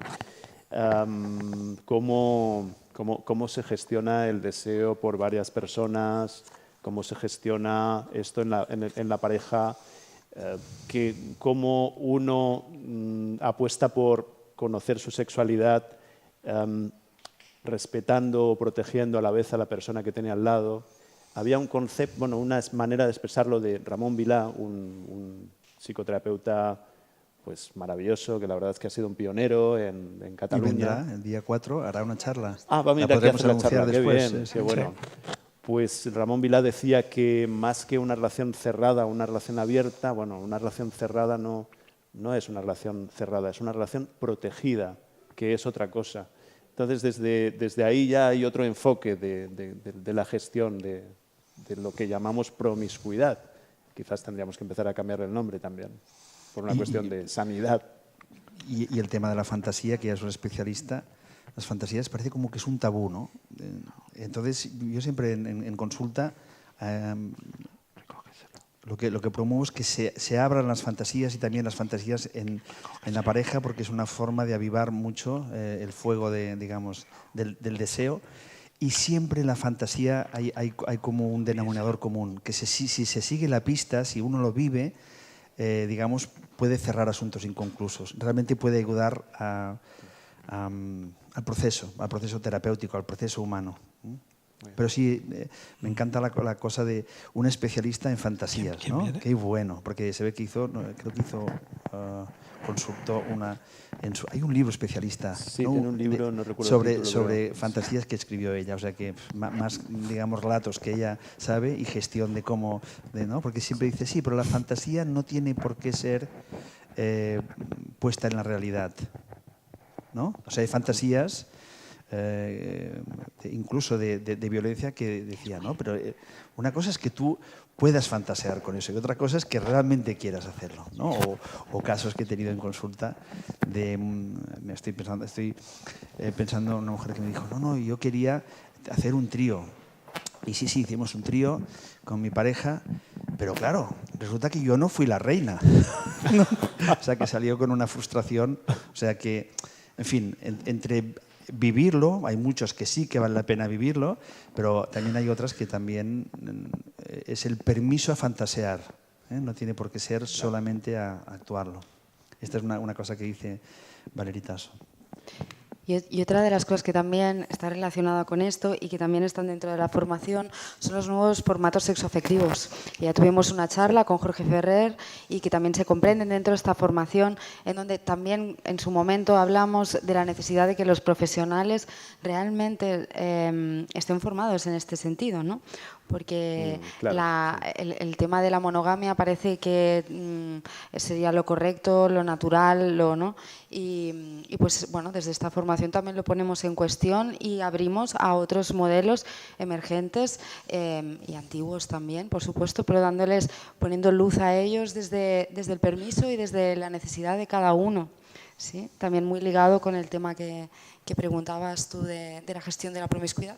Cómo se gestiona el deseo por varias personas, cómo se gestiona esto en la pareja, cómo uno apuesta por conocer su sexualidad, respetando o protegiendo a la vez a la persona que tiene al lado. Había un concepto, bueno, una manera de expresarlo de Ramón Vilá, un psicoterapeuta pues maravilloso, que la verdad es que ha sido un pionero en Cataluña. Y vendrá el día 4, hará una charla. Va a venir aquí a hacer la charla, después. Qué bien, qué bueno. Pues Ramón Vilá decía que más que una relación cerrada, una relación abierta, bueno, una relación cerrada no es una relación cerrada, es una relación protegida, que es otra cosa. Entonces, desde ahí ya hay otro enfoque de la gestión de decir, lo que llamamos promiscuidad. Quizás tendríamos que empezar a cambiarle el nombre también, por una cuestión de sanidad. Y el tema de la fantasía, que ya es un especialista, las fantasías parece como que es un tabú, ¿no? Entonces, yo siempre en consulta lo que promuevo es que se abran las fantasías y también las fantasías en la pareja, porque es una forma de avivar mucho el fuego digamos, del deseo. Y siempre en la fantasía hay como un denominador común, que si se sigue la pista, si uno lo vive, digamos, puede cerrar asuntos inconclusos. Realmente puede ayudar al proceso terapéutico, al proceso humano. Pero sí, me encanta la cosa de un especialista en fantasías, ¿Quién ¿no? viene? Qué bueno, porque se ve que consultó hay un libro especialista, Sí, ¿no? tiene un libro, no recuerdo el título, sobre pero- fantasías que escribió ella, o sea que más, digamos, relatos que ella sabe y gestión de cómo, ¿no? Porque siempre dice, sí, pero la fantasía no tiene por qué ser puesta en la realidad, ¿no? O sea, hay fantasías incluso de violencia que decía, ¿no? Pero una cosa es que tú puedas fantasear con eso y otra cosa es que realmente quieras hacerlo, ¿no? O casos que he tenido en consulta de, estoy pensando en una mujer que me dijo, no, yo quería hacer un trío. Y sí, hicimos un trío con mi pareja, pero claro, resulta que yo no fui la reina. O sea, que salió con una frustración. O sea que, en fin, entre vivirlo, hay muchos que sí que vale la pena vivirlo, pero también hay otras que también es el permiso a fantasear, ¿eh? No tiene por qué ser solamente a actuarlo. Esta es una cosa que dice Valeritas. Y otra de las cosas que también está relacionada con esto y que también están dentro de la formación son los nuevos formatos sexoafectivos. Ya tuvimos una charla con Jorge Ferrer y que también se comprenden dentro de esta formación, en donde también en su momento hablamos de la necesidad de que los profesionales realmente estén formados en este sentido, ¿no? Porque claro, el tema de la monogamia parece que sería lo correcto, lo natural, ¿no? Y pues bueno, desde esta formación también lo ponemos en cuestión y abrimos a otros modelos emergentes y antiguos también, por supuesto, pero poniendo luz a ellos desde el permiso y desde la necesidad de cada uno. ¿Sí? También muy ligado con el tema que preguntabas tú de la gestión de la promiscuidad.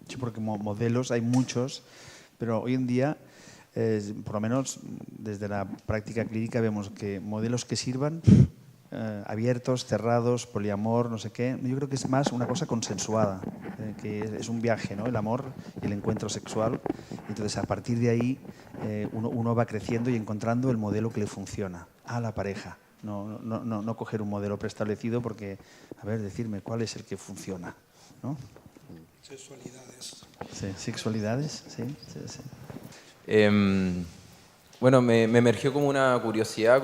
Sí, porque modelos hay muchos, pero hoy en día, por lo menos desde la práctica clínica, vemos que modelos que sirvan, abiertos, cerrados, poliamor, no sé qué, yo creo que es más una cosa consensuada, que es un viaje, ¿no? El amor y el encuentro sexual. Entonces, a partir de ahí, uno va creciendo y encontrando el modelo que le funciona a la pareja. No coger un modelo preestablecido porque, a ver, decirme cuál es el que funciona, ¿no? Sexualidades. Sí, sexualidades, sí. Bueno, me emergió como una curiosidad,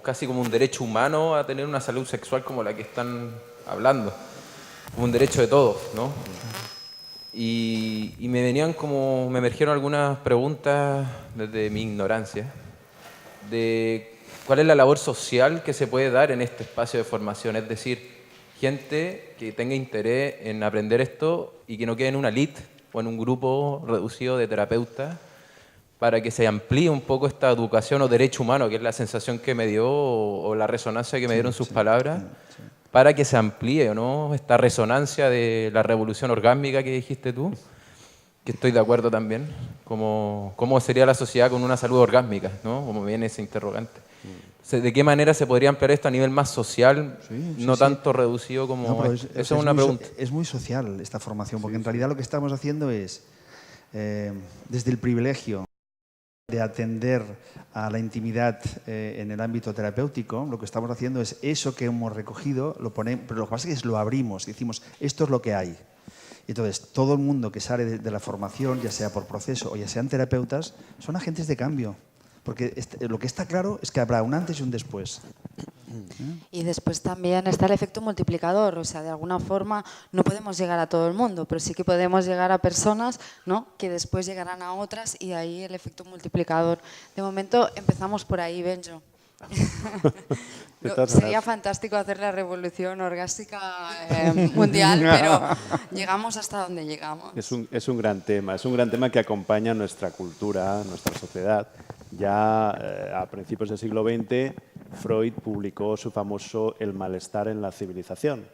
casi como un derecho humano a tener una salud sexual como la que están hablando, como un derecho de todos, ¿no? Y me emergieron algunas preguntas desde mi ignorancia de cuál es la labor social que se puede dar en este espacio de formación, es decir, gente que tenga interés en aprender esto y que no quede en una elite o en un grupo reducido de terapeutas, para que se amplíe un poco esta educación o derecho humano, que es la sensación que me dio o la resonancia que me dieron sus palabras, para que se amplíe, ¿no? Esta resonancia de la revolución orgásmica que dijiste tú, que estoy de acuerdo también, cómo sería la sociedad con una salud orgásmica, ¿no? Como viene ese interrogante. ¿De qué manera se podría ampliar esto a nivel más social, no tanto reducido como... No, pero Esa es una muy pregunta. es muy social esta formación, porque en realidad lo que estamos haciendo es, desde el privilegio de atender a la intimidad en el ámbito terapéutico, lo que estamos haciendo es eso que hemos recogido, lo ponemos, pero lo que pasa es que lo abrimos y decimos, esto es lo que hay. Entonces, todo el mundo que sale de la formación, ya sea por proceso o ya sean terapeutas, son agentes de cambio. Porque lo que está claro es que habrá un antes y un después. Y después también está el efecto multiplicador, o sea, de alguna forma no podemos llegar a todo el mundo, pero sí que podemos llegar a personas, ¿no?, que después llegarán a otras y ahí el efecto multiplicador. De momento empezamos por ahí, Benjo. De todas Sería maneras, fantástico hacer la revolución orgástica mundial, pero llegamos hasta donde llegamos. es un gran tema que acompaña nuestra cultura, nuestra sociedad. Ya a principios del siglo XX, Freud publicó su famoso El malestar en la civilización,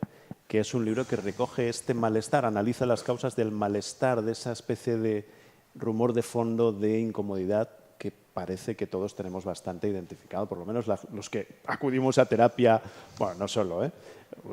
que es un libro que recoge este malestar, analiza las causas del malestar, de esa especie de rumor de fondo de incomodidad que parece que todos tenemos bastante identificado, por lo menos los que acudimos a terapia, bueno, no solo,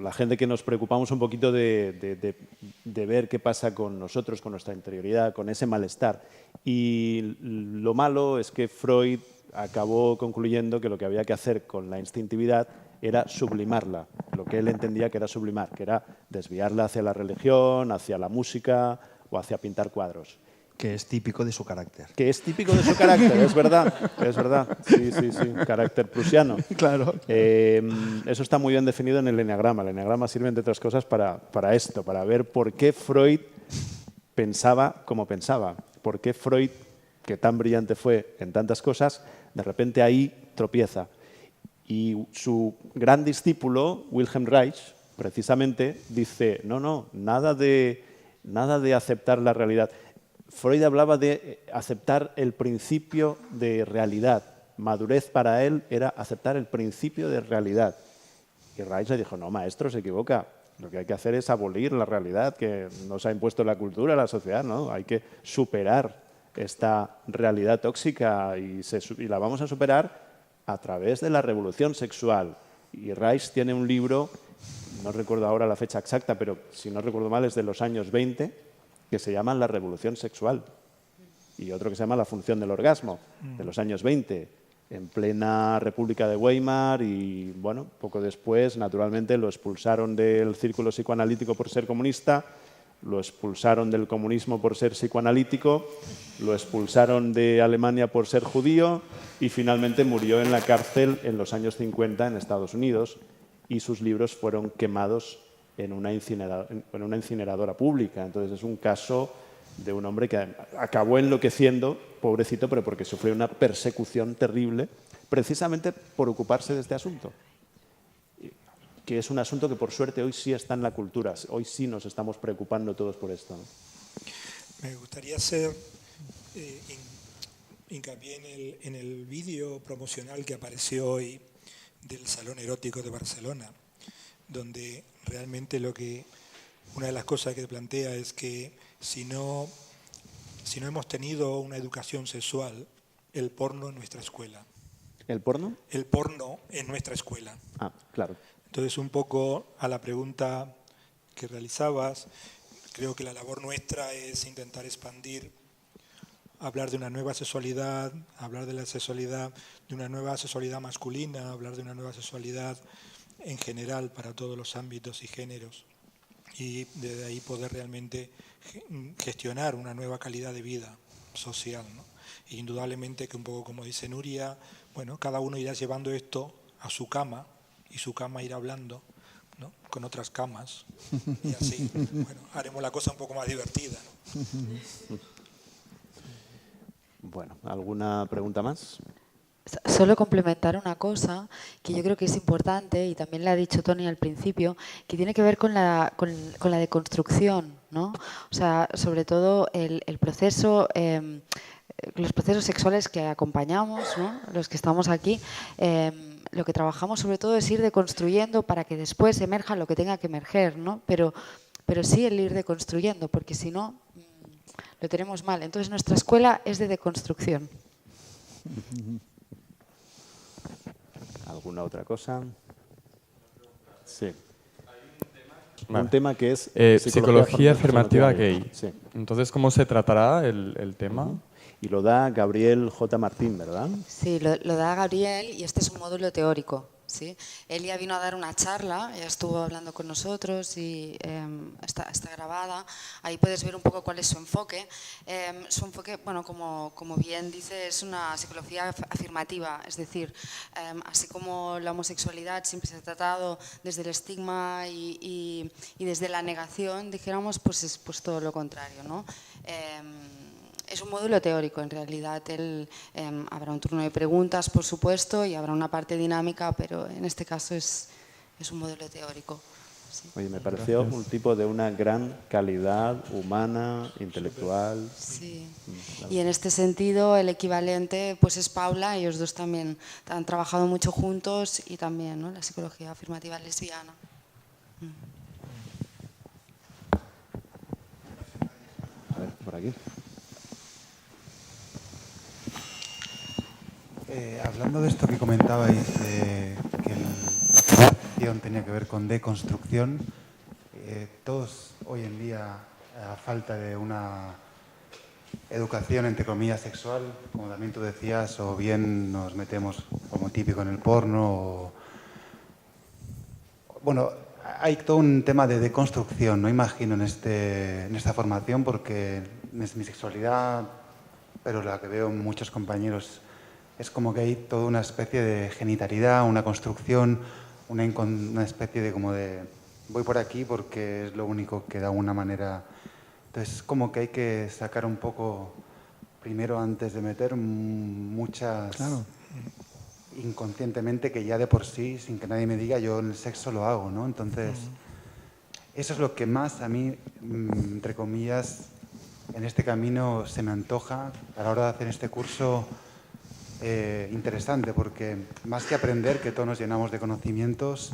la gente que nos preocupamos un poquito de ver qué pasa con nosotros, con nuestra interioridad, con ese malestar. Y lo malo es que Freud acabó concluyendo que lo que había que hacer con la instintividad era sublimarla, lo que él entendía que era sublimar, que era desviarla hacia la religión, hacia la música o hacia pintar cuadros. Que es típico de su carácter. Que es típico de su carácter, es verdad, es verdad. Sí, sí, sí, carácter prusiano. Claro. Eso está muy bien definido en el eneagrama. El eneagrama sirve, entre otras cosas, para esto, para ver por qué Freud pensaba como pensaba. Por qué Freud, que tan brillante fue en tantas cosas, de repente ahí tropieza. Y su gran discípulo, Wilhelm Reich, precisamente dice, no, nada de aceptar la realidad. Freud hablaba de aceptar el principio de realidad. Madurez para él era aceptar el principio de realidad. Y Reich le dijo, no, maestro, se equivoca. Lo que hay que hacer es abolir la realidad que nos ha impuesto la cultura, la sociedad, ¿no? Hay que superar esta realidad tóxica y la vamos a superar a través de la revolución sexual. Y Reich tiene un libro, no recuerdo ahora la fecha exacta, pero si no recuerdo mal es de los años 20, que se llama La revolución sexual, y otro que se llama La función del orgasmo, de los años 20, en plena República de Weimar, y bueno, poco después, naturalmente, lo expulsaron del círculo psicoanalítico por ser comunista, lo expulsaron del comunismo por ser psicoanalítico, lo expulsaron de Alemania por ser judío, y finalmente murió en la cárcel en los años 50 en Estados Unidos, y sus libros fueron quemados en una incineradora pública. Entonces es un caso de un hombre que acabó enloqueciendo, pobrecito, pero porque sufrió una persecución terrible, precisamente por ocuparse de este asunto, que es un asunto que por suerte hoy sí está en la cultura, hoy sí nos estamos preocupando todos por esto, ¿no? Me gustaría hacer hincapié en el vídeo promocional que apareció hoy del Salón Erótico de Barcelona, donde realmente una de las cosas que plantea es que si no hemos tenido una educación sexual, el porno en nuestra escuela. ¿El porno? El porno en nuestra escuela. Ah, claro. Entonces, un poco a la pregunta que realizabas, creo que la labor nuestra es intentar expandir, hablar de una nueva sexualidad, hablar de la sexualidad, de una nueva sexualidad masculina, hablar de una nueva sexualidad en general para todos los ámbitos y géneros, y desde ahí poder realmente gestionar una nueva calidad de vida social, ¿no? Y indudablemente que un poco como dice Nuria, bueno, cada uno irá llevando esto a su cama y su cama irá hablando, ¿no?, con otras camas, y así, bueno, haremos la cosa un poco más divertida, ¿no? Bueno, ¿alguna pregunta más? Solo complementar una cosa que yo creo que es importante, y también le ha dicho Tony al principio, que tiene que ver con la deconstrucción, ¿no? O sea, sobre todo el proceso, los procesos sexuales que acompañamos, ¿no?, los que estamos aquí, lo que trabajamos sobre todo es ir deconstruyendo para que después emerja lo que tenga que emerger, ¿no? Pero sí el ir deconstruyendo, porque si no, lo tenemos mal. Entonces nuestra escuela es de deconstrucción. ¿Alguna otra cosa? Sí. Vale. Un tema que es psicología afirmativa gay. Sí. Entonces, ¿cómo se tratará el tema? Y lo da Gabriel J. Martín, ¿verdad? Sí, lo da Gabriel, y este es un módulo teórico, ¿sí? Él ya vino a dar una charla, ya estuvo hablando con nosotros y está grabada. Ahí puedes ver un poco cuál es su enfoque. Su enfoque, bueno, como bien dice, es una psicología afirmativa, es decir, así como la homosexualidad siempre se ha tratado desde el estigma y desde la negación, dijéramos, pues es todo lo contrario, ¿no? Es un módulo teórico, en realidad. Habrá un turno de preguntas, por supuesto, y habrá una parte dinámica, pero en este caso es un módulo teórico. Sí. Oye, me pareció un tipo de una gran calidad humana, intelectual. Sí. Y en este sentido, el equivalente pues es Paula. Ellos dos también han trabajado mucho juntos y también, ¿no?, la psicología afirmativa lesbiana. A ver, por aquí. Hablando de esto que comentabais, que la acción tenía que ver con deconstrucción, todos hoy en día, a falta de una educación, entre comillas, sexual, como también tú decías, o bien nos metemos como típico en el porno, bueno, hay todo un tema de deconstrucción, no imagino en esta formación, porque es mi sexualidad, pero la que veo en muchos compañeros, es como que hay toda una especie de genitalidad, una construcción, una especie de como de voy por aquí porque es lo único que de alguna manera. Entonces, como que hay que sacar un poco, primero antes de meter muchas, Claro. inconscientemente, que ya de por sí, sin que nadie me diga, yo en el sexo lo hago, ¿no? Entonces, eso es lo que más a mí, entre comillas, en este camino se me antoja a la hora de hacer este curso. Interesante, porque más que aprender, que todos nos llenamos de conocimientos,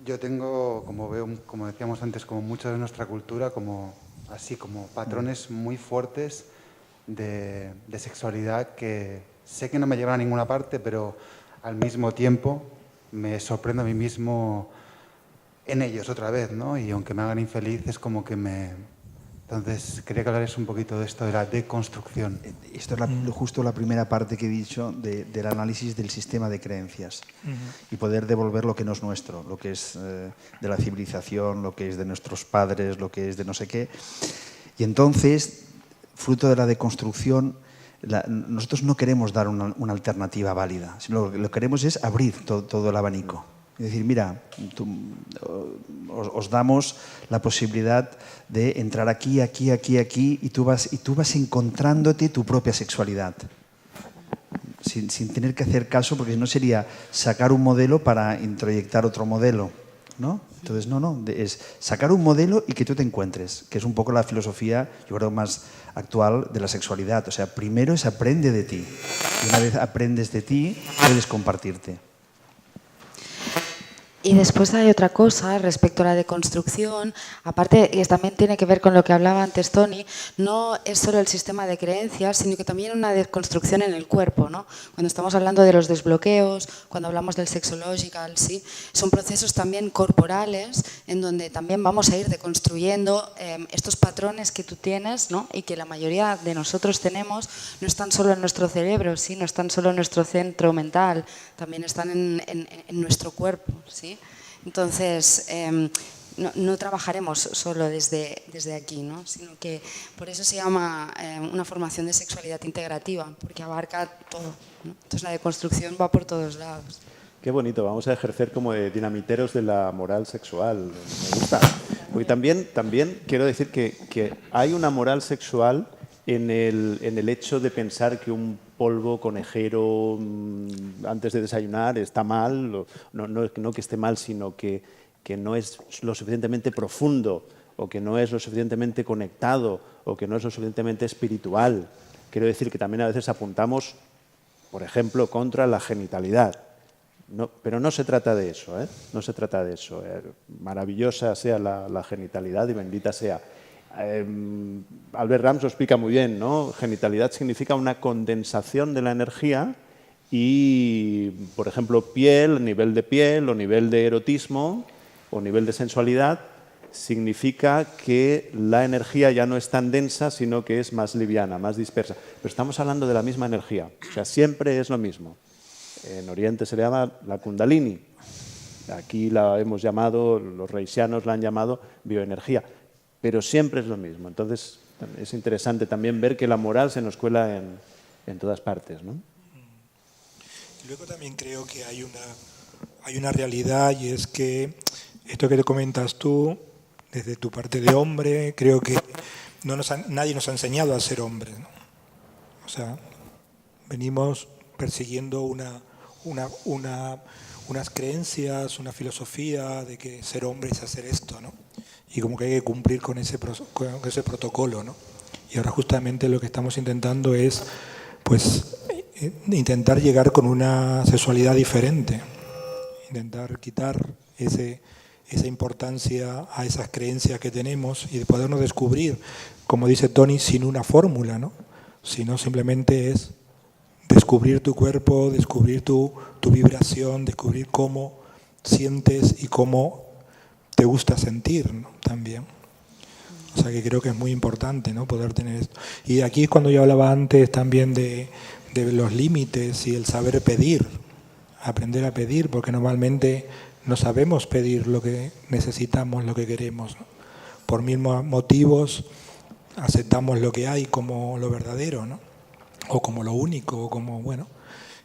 yo tengo, como decíamos antes, como mucho de nuestra cultura, como patrones muy fuertes de sexualidad que sé que no me llevan a ninguna parte, pero al mismo tiempo me sorprendo a mí mismo en ellos otra vez, ¿no? Y aunque me hagan infeliz, es como que Entonces, quería que hablarais un poquito de esto, de la deconstrucción. Esto es justo la primera parte que he dicho del análisis del sistema de creencias y poder devolver lo que no es nuestro, lo que es de la civilización, lo que es de nuestros padres, lo que es de no sé qué. Y entonces, fruto de la deconstrucción, nosotros no queremos dar una alternativa válida, sino lo que queremos es abrir todo el abanico. Es decir, mira, os damos la posibilidad de entrar aquí, aquí, aquí, aquí, y tú vas encontrándote tu propia sexualidad. Sin tener que hacer caso, porque no sería sacar un modelo para introyectar otro modelo, ¿no? Entonces, no, es sacar un modelo y que tú te encuentres, que es un poco la filosofía, yo creo, más actual de la sexualidad. O sea, primero es aprende de ti. Y una vez aprendes de ti, puedes compartirte. Y después hay otra cosa respecto a la deconstrucción, aparte, y también tiene que ver con lo que hablaba antes Tony, no es solo el sistema de creencias, sino que también una deconstrucción en el cuerpo, ¿no? Cuando estamos hablando de los desbloqueos, cuando hablamos del sexological, ¿sí? Son procesos también corporales en donde también vamos a ir deconstruyendo estos patrones que tú tienes, ¿no? Y que la mayoría de nosotros tenemos, no están solo en nuestro cerebro, ¿sí? No están solo en nuestro centro mental, también están en nuestro cuerpo, ¿sí? Entonces, no trabajaremos solo desde aquí, ¿no? Sino que por eso se llama una formación de sexualidad integrativa, porque abarca todo, ¿no? Entonces la deconstrucción va por todos lados. Qué bonito, vamos a ejercer como de dinamiteros de la moral sexual, me gusta. Porque también quiero decir que hay una moral sexual en el hecho de pensar que un polvo conejero antes de desayunar está mal, no que esté mal, sino que no es lo suficientemente profundo, o que no es lo suficientemente conectado, o que no es lo suficientemente espiritual. Quiero decir que también a veces apuntamos, por ejemplo, contra la genitalidad. Pero no se trata de eso, ¿eh? No se trata de eso. Maravillosa sea la genitalidad y bendita sea. Albert Rams lo explica muy bien, ¿no? Genitalidad significa una condensación de la energía y, por ejemplo, nivel de piel o nivel de erotismo o nivel de sensualidad significa que la energía ya no es tan densa, sino que es más liviana, más dispersa. Pero estamos hablando de la misma energía, o sea, siempre es lo mismo. En Oriente se le llama la Kundalini, aquí la hemos llamado, los reisianos la han llamado bioenergía. Pero siempre es lo mismo. Entonces, es interesante también ver que la moral se nos cuela en todas partes, ¿no? Luego también creo que hay una realidad, y es que esto que te comentas tú, desde tu parte de hombre, creo que nadie nos ha enseñado a ser hombres, ¿no? O sea, venimos persiguiendo unas creencias, una filosofía de que ser hombre es hacer esto, ¿no? Y como que hay que cumplir con ese protocolo, ¿no? Y ahora justamente lo que estamos intentando es, pues, intentar llegar con una sexualidad diferente, intentar quitar esa importancia a esas creencias que tenemos y de podernos descubrir, como dice Tony, sin una fórmula, ¿no? Sino simplemente es descubrir tu cuerpo, descubrir tu vibración, descubrir cómo sientes y cómo te gusta sentir, ¿no? También. O sea que creo que es muy importante, ¿no? Poder tener esto. Y aquí es cuando yo hablaba antes también de los límites y el saber pedir, aprender a pedir, porque normalmente no sabemos pedir lo que necesitamos, lo que queremos, ¿no? Por mismos motivos aceptamos lo que hay como lo verdadero, ¿no? O como lo único, o como, bueno,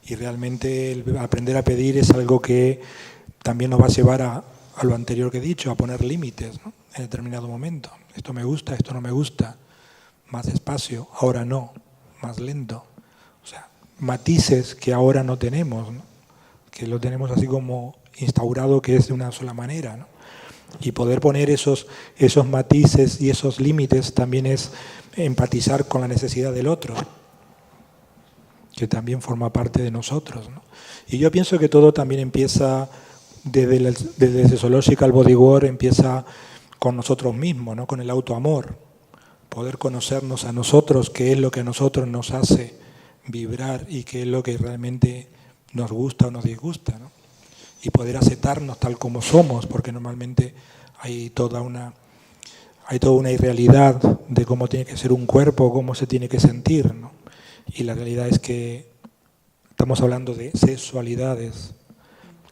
y realmente el aprender a pedir es algo que también nos va a llevar a lo anterior que he dicho, a poner límites, ¿no? En determinado momento. Esto me gusta, esto no me gusta, más despacio, ahora no, más lento. O sea, matices que ahora no tenemos, ¿no? Que lo tenemos así como instaurado que es de una sola manera, ¿no? Y poder poner esos matices y esos límites también es empatizar con la necesidad del otro, que también forma parte de nosotros, ¿no? Y yo pienso que todo también empieza desde Sexological Bodywork, empieza con nosotros mismos, ¿no? Con el autoamor, poder conocernos a nosotros, qué es lo que a nosotros nos hace vibrar y qué es lo que realmente nos gusta o nos disgusta, ¿no? Y poder aceptarnos tal como somos, porque normalmente hay toda una irrealidad de cómo tiene que ser un cuerpo, cómo se tiene que sentir, ¿no? Y la realidad es que estamos hablando de sexualidades,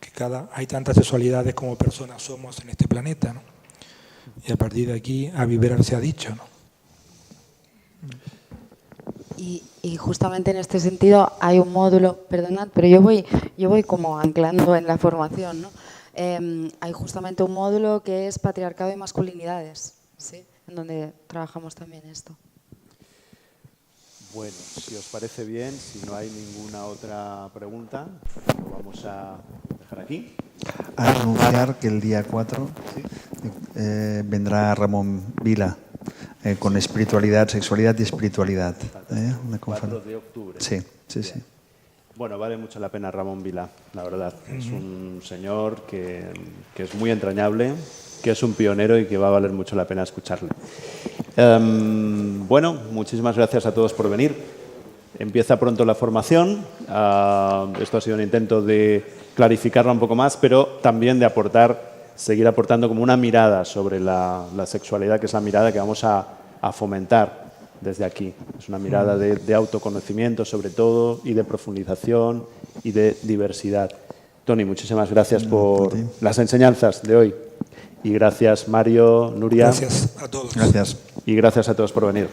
que hay tantas sexualidades como personas somos en este planeta, ¿no? Y a partir de aquí a vibrar se ha dicho, ¿no? Y justamente en este sentido hay un módulo, perdonad, pero yo voy como anclando en la formación, ¿no? Hay justamente un módulo que es patriarcado y masculinidades, ¿sí? En donde trabajamos también esto. Bueno, si os parece bien, si no hay ninguna otra pregunta, lo vamos a dejar aquí. A anunciar que el día 4 vendrá Ramón Vila con espiritualidad, sexualidad y espiritualidad. Una 4 de octubre. Sí. Bueno, vale mucho la pena Ramón Vila, la verdad. Es un señor que es muy entrañable, que es un pionero y que va a valer mucho la pena escucharle. Bueno, muchísimas gracias a todos por venir. Empieza pronto la formación. Esto ha sido un intento de clarificarla un poco más, pero también de seguir aportando como una mirada sobre la sexualidad, que es la mirada que vamos a fomentar desde aquí. Es una mirada de autoconocimiento sobre todo y de profundización y de diversidad. Tony, muchísimas gracias por las enseñanzas de hoy. Y gracias, Mario, Nuria. Gracias a todos. Gracias. Y gracias a todos por venir.